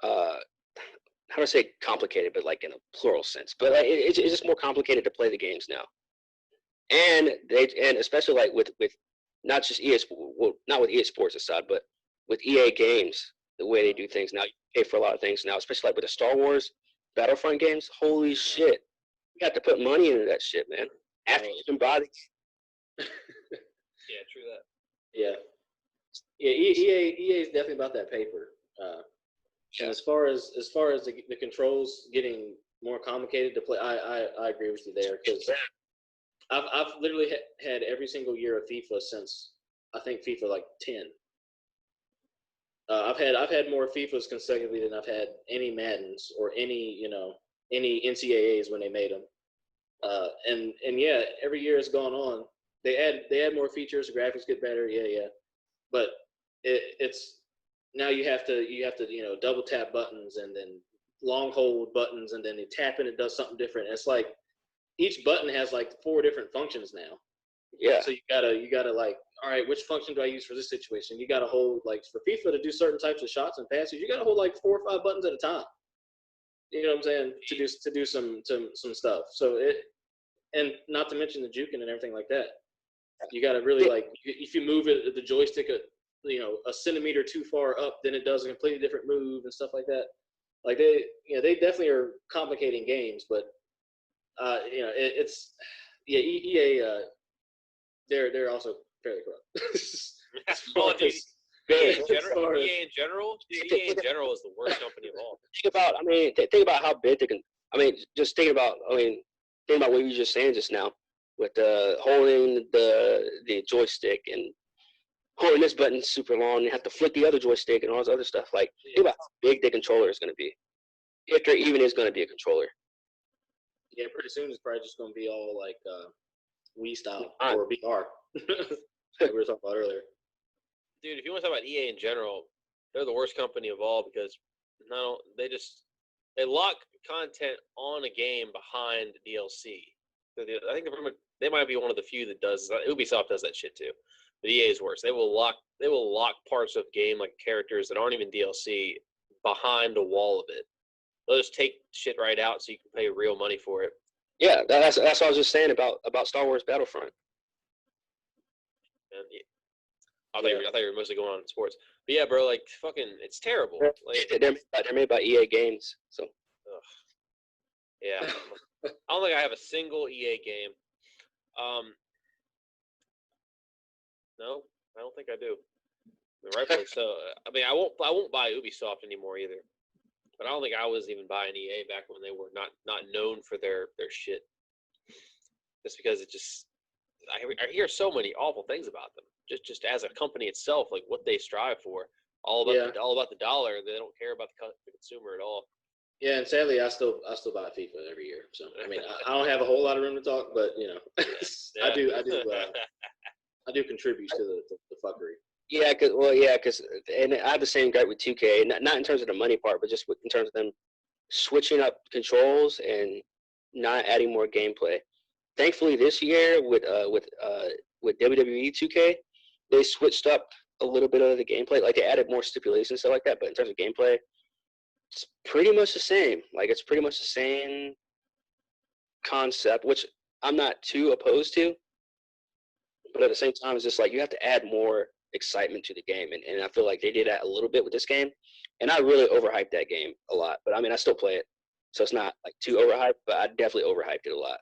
how do I say complicated, but in a plural sense. But it's just more complicated to play the games now. And especially with not just EA, well, not with EA Sports aside, but with EA games, the way they do things now, you pay for a lot of things now, especially with the Star Wars Battlefront games. Holy shit. You have to put money into that shit, man. After you can buy Yeah, true that. Yeah. Yeah, EA is definitely about that paper. And as far as the controls getting more complicated to play, I agree with you there, because I've literally had every single year of FIFA since I think FIFA 10. I've had more FIFAs consecutively than I've had any Maddens or any NCAAs when they made them. And yeah, every year it's gone on. They add more features, the graphics get better, yeah. But it's now you have to double tap buttons and then long hold buttons, and then you tap and it does something different. It's like each button has 4 different functions now. Yeah. So you gotta all right, which function do I use for this situation? You gotta hold for FIFA to do certain types of shots and passes. You gotta hold 4 or 5 buttons at a time. You know what I'm saying? To do some stuff. So and not to mention the juking and everything like that. You gotta really if you move it, the joystick a centimeter too far up, then it does a completely different move and stuff like that. Like they definitely are complicating games, but it's EA. They're also fairly corrupt. Well, dude, EA in general, Dude, EA in general is the worst company of all. Think about how big they can. Just think about what you were just saying just now with holding the joystick and holding this button super long, and you have to flick the other joystick and all this other stuff. Like, think about how big the controller is going to be, if there even is going to be a controller. Yeah, pretty soon it's probably just going to be all like Wii style or VR. Like we were talking about earlier. Dude, if you want to talk about EA in general, they're the worst company of all because they lock content on a game behind DLC. So I think they might be one of the few that does that. Ubisoft does that shit too. But EA is worse. They will lock parts of game like characters that aren't even DLC behind a wall of it. They'll just take shit right out so you can pay real money for it. Yeah, that's what I was just saying about Star Wars Battlefront. And I thought you were mostly going on in sports. But yeah, bro, like fucking, it's terrible. Like They're made by EA Games, so. Yeah, I don't think I have a single EA game. No, I don't think I do. Rightfully so. I won't buy Ubisoft anymore either. But I don't think I was even buying EA back when they were not known for their shit. Just because I hear so many awful things about them. Just as a company itself, like what they strive for, all about the dollar. They don't care about the consumer at all. Yeah, and sadly, I still buy FIFA every year. So I don't have a whole lot of room to talk, but I do contribute to the fuckery. Yeah, because and I have the same gripe with 2K, not in terms of the money part, but just in terms of them switching up controls and not adding more gameplay. Thankfully, this year with WWE 2K, they switched up a little bit of the gameplay. Like they added more stipulations and stuff like that. But in terms of gameplay, it's pretty much the same. Like it's pretty much the same concept, which I'm not too opposed to. But at the same time, it's just like you have to add more excitement to the game, and I feel like they did that a little bit with this game, and I really overhyped that game a lot. But I still play it, so it's not like too overhyped, but I definitely overhyped it a lot.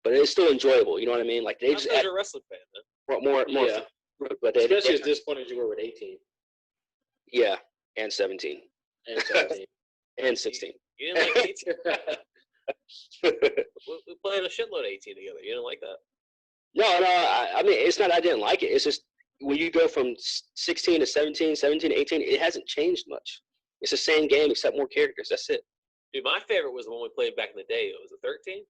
But it's still enjoyable, you know what I mean? Like they just add a wrestling fan, man. more. Yeah. But especially as disappointed as you were with 18. Yeah, and 17. And 17. And 16. You didn't like 18? We played a shitload of 18 together. You didn't like that? No. It's not I didn't like it. It's just when you go from 16 to 17, 17 to 18, it hasn't changed much. It's the same game except more characters. That's it. Dude, my favorite was the one we played back in the day. Was it 13?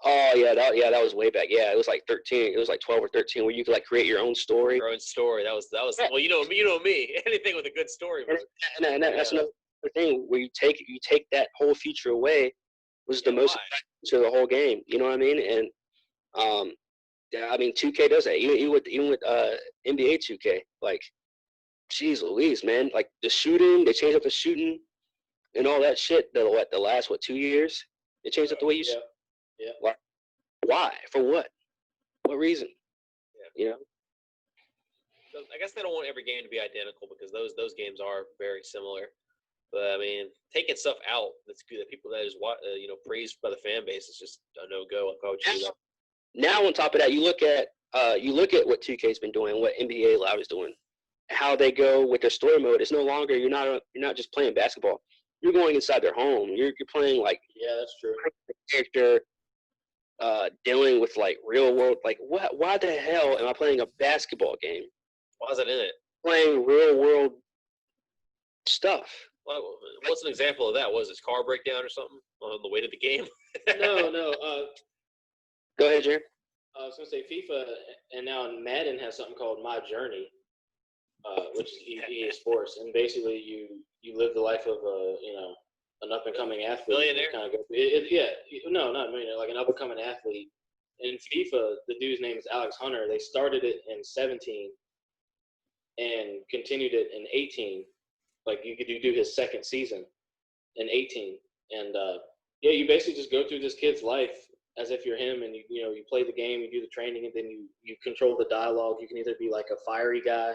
Oh yeah, that was way back. Yeah, it was like 13. It was like 12 or 13, where you could like create your own story. Your own story. That was. Well, you know me. Anything with a good story. And that's another thing where you take that whole feature away, was the most to the whole game. You know what I mean? And 2K does that. Even with NBA 2K. Like, jeez Louise, man. Like the shooting, they changed up the shooting and all that shit. The last 2 years, they changed up the way you. Yeah. Why? For what? What reason? Yeah. You know. So I guess they don't want every game to be identical because those games are very similar. But taking stuff out that's good that people that is praised by the fan base is just a no go. Like, why would you do that? Now on top of that, you look at what 2K's been doing, what NBA Live is doing, how they go with their story mode. It's no longer you're not just playing basketball. You're going inside their home. You're playing like that's true. Character dealing with like real world. Like why the hell am I playing a basketball game? Why is it in it? Playing real world stuff. What's an example of that? Was his car breakdown or something on the way to the game? No. Go ahead, Jared. I was going to say FIFA, and now Madden has something called My Journey, which is EA Sports, and basically you live the life of an up and coming athlete. Millionaire. Kind of go, no, not millionaire, like an up and coming athlete. In FIFA, the dude's name is Alex Hunter. They started it in 17 and continued it in 18. Like you do his second season in 18, and you basically just go through this kid's life as if you're him, and you play the game, you do the training, and then you control the dialogue. You can either be like a fiery guy,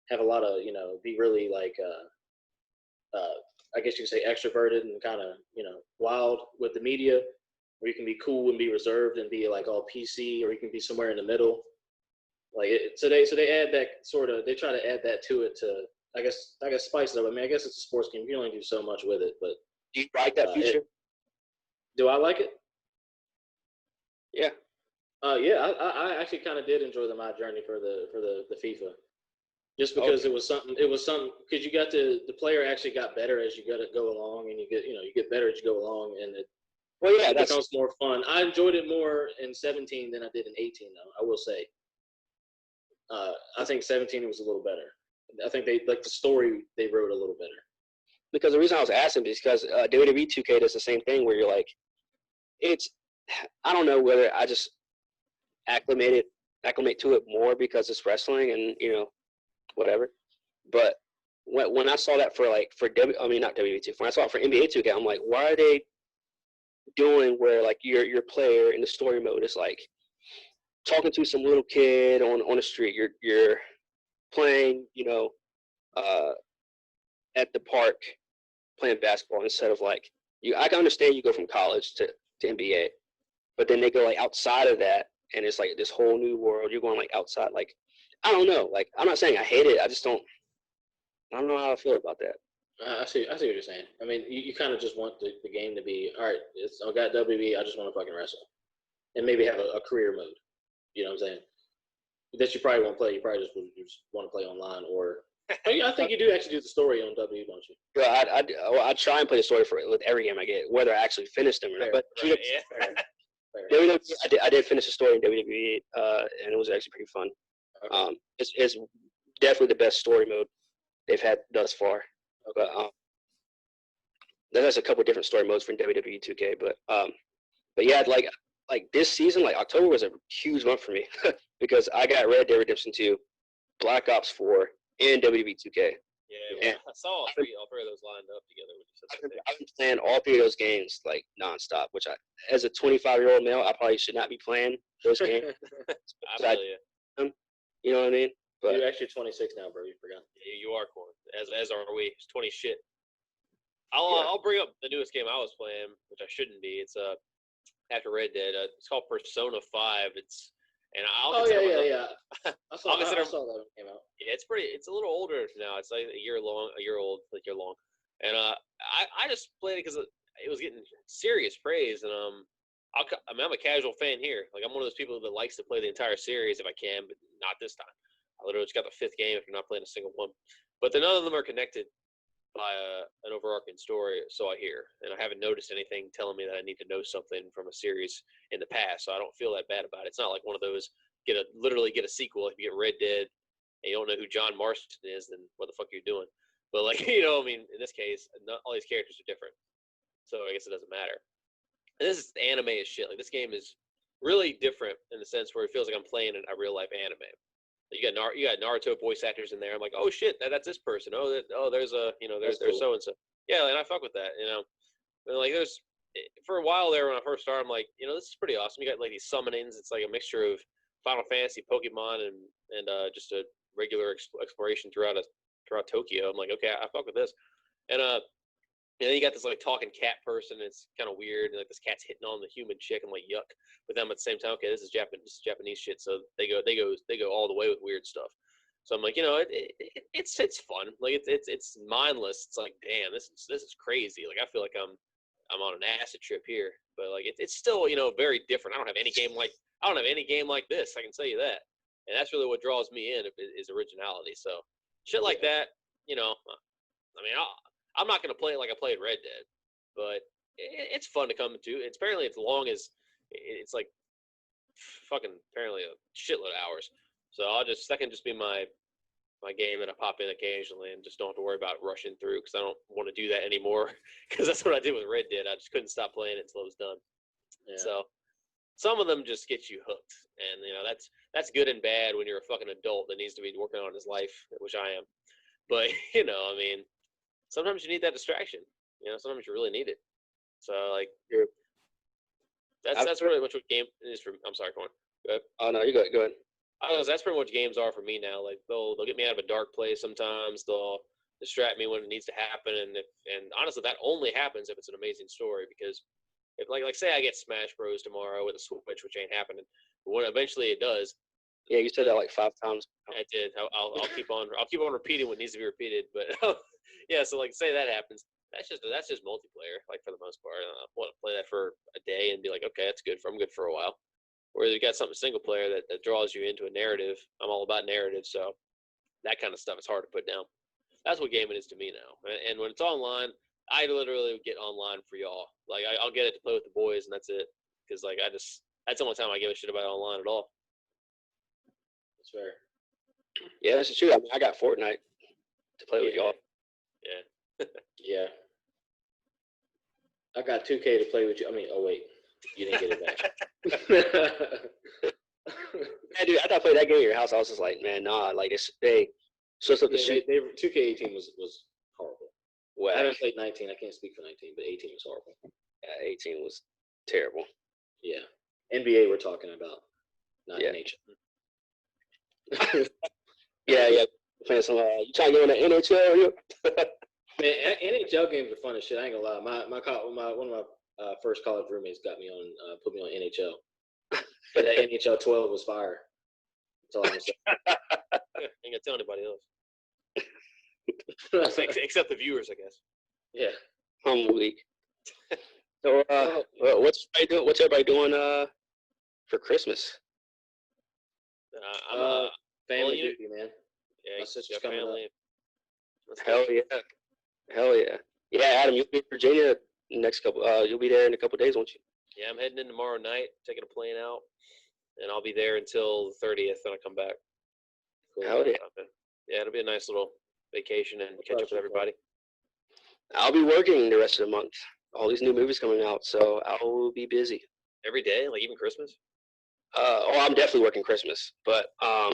have a lot of, be really like, I guess you could say extroverted and kind of, wild with the media, or you can be cool and be reserved and be like all PC, or you can be somewhere in the middle. Like so they add that they try to add that to it to I guess spice it up. I mean, I guess it's a sports game. You can only do so much with it, but Do you like that feature? Do I like it? Yeah. Yeah, I actually kind of did enjoy the My Journey for the FIFA, just because it was something because you got the player actually got better as you got to go along, and you get better as you go along, and it becomes more fun. I enjoyed it more in 17 than I did in 18, though. I will say. I think 17 was a little better. I think they like the story they wrote a little better. Because the reason I was asking is because WWE 2K does the same thing where you're like, I don't know whether I just acclimate to it more because it's wrestling and whatever. But when I saw that not WWE 2, when I saw it for NBA 2K, I'm like, why are they doing where like your player in the story mode is like talking to some little kid on the street? You're playing, at the park playing basketball instead of like I can understand you go from college to NBA, but then they go like outside of that and it's like this whole new world. You're going like outside, like I don't know. Like I'm not saying I hate it. I don't know how I feel about that. I see what you're saying. I mean, you kind of just want the game to be all right. I got WWE. I just want to fucking wrestle, and maybe have a career mode. You know what I'm saying? That you probably won't play. You probably just want to play online, or I think you do actually do the story on W, don't you? Well, I try and play the story with every game I get, whether I actually finish them or not. But WWE, I did finish the story in WWE, and it was actually pretty fun. Okay. It's definitely the best story mode they've had thus far. Okay. But there's a couple different story modes for WWE 2K, but yeah, like this season, like October was a huge month for me because I got Red Dead Redemption 2, Black Ops 4, and WWE 2K. Yeah, I saw all three of those lined up together. I've been playing all three of those games like nonstop, which as a 25-year-old male, I probably should not be playing those games. I feel you. You know what I mean? But you're actually 26 now, bro. You forgot. Yeah, you are, Corn. As are we. It's 20 shit. I'll bring up the newest game I was playing, which I shouldn't be. It's after Red Dead. It's called Persona 5. I saw that when it came out. Yeah, it's a little older now. It's like a year old, and I just played it because it was getting serious praise, and I'm a casual fan here. Like I'm one of those people that likes to play the entire series if I can, but not this time. I literally just got the 5th game if you're not playing a single one, but none of them are connected by an overarching story, so I hear, and I haven't noticed anything telling me that I need to know something from a series in the past, so I don't feel that bad about it. It's not like one of those literally get a sequel. If you get Red Dead and you don't know who John Marston is, then what the fuck are you doing? But like I mean, in this case, all these characters are different, so I guess it doesn't matter. And this is anime as shit. Like this game is really different in the sense where it feels like I'm playing a real life anime. You got Naruto voice actors in there. I'm like, oh shit, that's this person. There's there's so and so. Yeah, and I fuck with that. And like there's for a while there when I first started, I'm like, this is pretty awesome. You got like these summonings. It's like a mixture of Final Fantasy, Pokemon, and just a regular exploration throughout Tokyo. I'm like, okay, I fuck with this. And then you got this like talking cat person. It's kind of weird. And, like this cat's hitting on the human chick. I'm like, yuck. But then at the same time, okay, this is Japanese shit. So they go all the way with weird stuff. So I'm like, it's fun. Like it's mindless. It's like, damn, this is crazy. Like I feel like I'm on an acid trip here. But like it's still very different. I don't have any game like this. I can tell you that. And that's really what draws me in is originality. So shit like that. I mean, I'm not going to play it like I played Red Dead, but it's fun to come to. It's apparently as long as it's like fucking apparently a shitload of hours. So that can just be my game that I pop in occasionally and just don't have to worry about rushing through because I don't want to do that anymore because that's what I did with Red Dead. I just couldn't stop playing it until it was done. Yeah. So some of them just get you hooked, and that's good and bad when you're a fucking adult that needs to be working on his life, which I am. But I mean. Sometimes you need that distraction. Sometimes you really need it. So like that's really much what game is for. I'm sorry, go on. Go ahead. Oh no, you go ahead. I don't know, that's pretty much what games are for me now. Like they'll get me out of a dark place sometimes. They'll distract me when it needs to happen, and honestly, that only happens if it's an amazing story. Because if like say I get Smash Bros tomorrow with a Switch, which ain't happening, but when eventually it does. Yeah, you said that like 5 times. I did. I'll keep on repeating what needs to be repeated. But yeah, so like say that happens. That's just multiplayer. Like for the most part, I want to play that for a day and be like, okay, that's good. I'm good for a while. Whereas you got something single player that draws you into a narrative. I'm all about narrative, so that kind of stuff is hard to put down. That's what gaming is to me now. And when it's online, I literally get online for y'all. Like I'll get it to play with the boys, and that's it. Because like that's the only time I give a shit about online at all. That's fair. Yeah, that's true. I mean, I got Fortnite to play with y'all. Yeah. Yeah. I got 2K to play with you. I mean, oh wait, you didn't get it back. Yeah, dude, after I played that game at your house, I was just like, man, nah, like they switched up the shit. 2K18 was horrible. Well, I haven't played 19. I can't speak for 19, but 18 was horrible. Yeah, 18 was terrible. Yeah. NBA we're talking about, not Yeah. NHL. Yeah. Playing some. You trying to get on the NHL? Man, NHL games are fun as shit. I ain't gonna lie. One of my first college roommates got me on, put me on NHL. But that NHL 12 was fire. That's all I'm gonna say. Ain't gonna tell anybody else, except the viewers, I guess. Yeah. I'm weak. So, what's everybody doing for Christmas? I'm family duty, man. Yeah, my sister's coming up. Hell yeah. Yeah, Adam, you'll be in Virginia next couple. You'll be there in a couple days, won't you? Yeah, I'm heading in tomorrow night, taking a plane out, and I'll be there until the 30th. Then I come back. Cool. Hell yeah. Yeah, it'll be a nice little vacation and catch up with everybody. I'll be working the rest of the month. All these new movies coming out, so I will be busy. Every day, like even Christmas? I'm definitely working Christmas, but I'm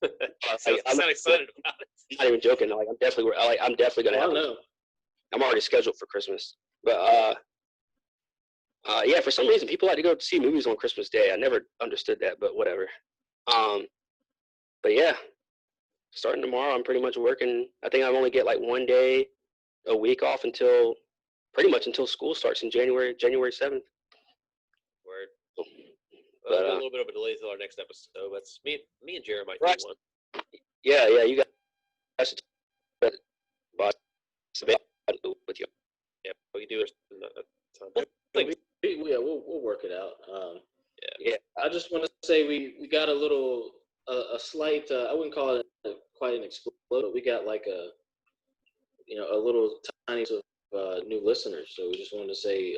not excited about it. I'm not even joking. Like I'm definitely gonna have. I'm already scheduled for Christmas, but yeah, for some reason people like to go see movies on Christmas Day. I never understood that, but whatever. But yeah, starting tomorrow, I'm pretty much working. I think I only get like 1 day a week off until school starts in January 7th. Word. Well, a little bit of a delay till our next episode. That's me and Jared might do one. Yeah, you guys should with you. Yeah, we can do it. We'll work it out. Yeah. I just want to say we got a slight. I wouldn't call it quite an explode, but we got like a little tiny of new listeners. So we just wanted to say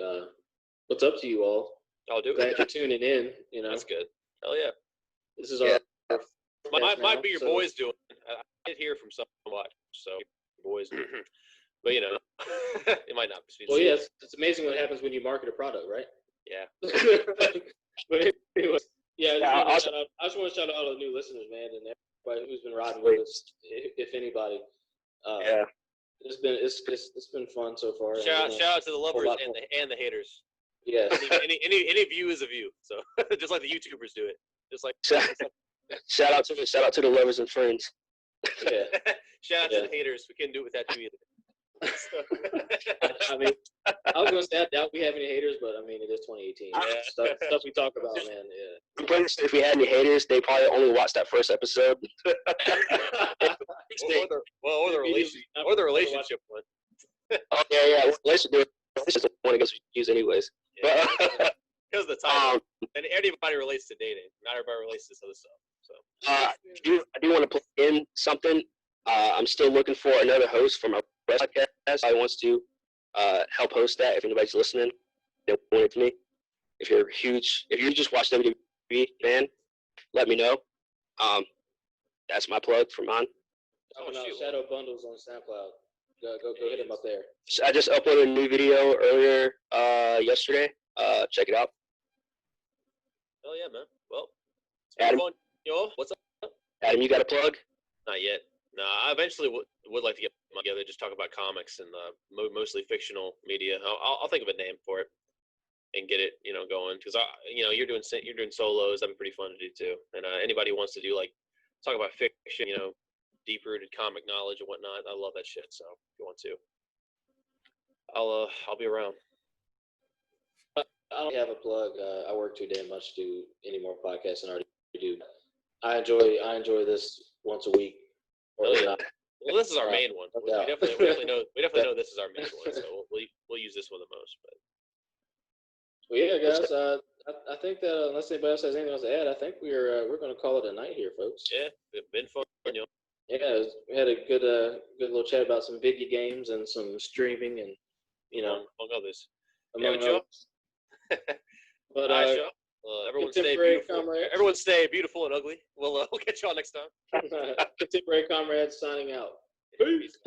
what's up to you all. I'll do it. Glad you're tuning in. That's good. Hell yeah. This is our might be your boys doing it. I did hear from someone, so boys. But it might not be. Well, yes, it's amazing what happens when you market a product, right? Yeah. But anyway, I just want to shout out all the new listeners, man, and everybody who's been riding with us, if anybody. It's been fun so far. Shout out to the lovers and the haters. Yeah. Any view is a view. So just like the YouTubers do it. Just like shout out to the lovers and friends. Yeah. Shout out to the haters. We couldn't do it without you either. I mean, I was gonna say I doubt we have any haters, but I mean it is 2018. Stuff we talk about, man. Yeah. I'm pretty sure if we had any haters, they probably only watched that first episode. or the relationship one. Oh yeah. Relationship one I guess we use anyways. Yeah. Because the title, and everybody relates to dating. Not everybody relates to this other stuff. So I do want to plug in something. I'm still looking for another host for my podcast. I wants to help host that. If anybody's listening, they want it to me. If you just watch WWE, man, let me know. That's my plug for mine. Shadow Bundles on SoundCloud. Go hit him up there. I just uploaded a new video earlier yesterday. Check it out. Oh yeah, man. Well, Adam, what's up? Adam, you got a plug? Not yet. No, I eventually would like to get together, just talk about comics and mostly fictional media. I'll think of a name for it. and get it, going. Because you're doing solos. That'd be pretty fun to do too. And anybody who wants to do talk about fiction, deep rooted comic knowledge and whatnot. I love that shit. So if you want to, I'll be around. I don't have a plug. I work too damn much to do any more podcasts than I already do. I enjoy this once a week. Oh, yeah. Well, this is our main one. We definitely know this is our main one. So we'll use this one the most. But well, yeah, guys. I think that unless anybody else has anything else to add, I think we're going to call it a night here, folks. Yeah, it's been fun. Yeah, we had a good little chat about some video games and some streaming and among others. Among others. But everyone stay beautiful. Everyone stay beautiful and ugly. We'll catch y'all next time. Contemporary Comrades signing out. Peace.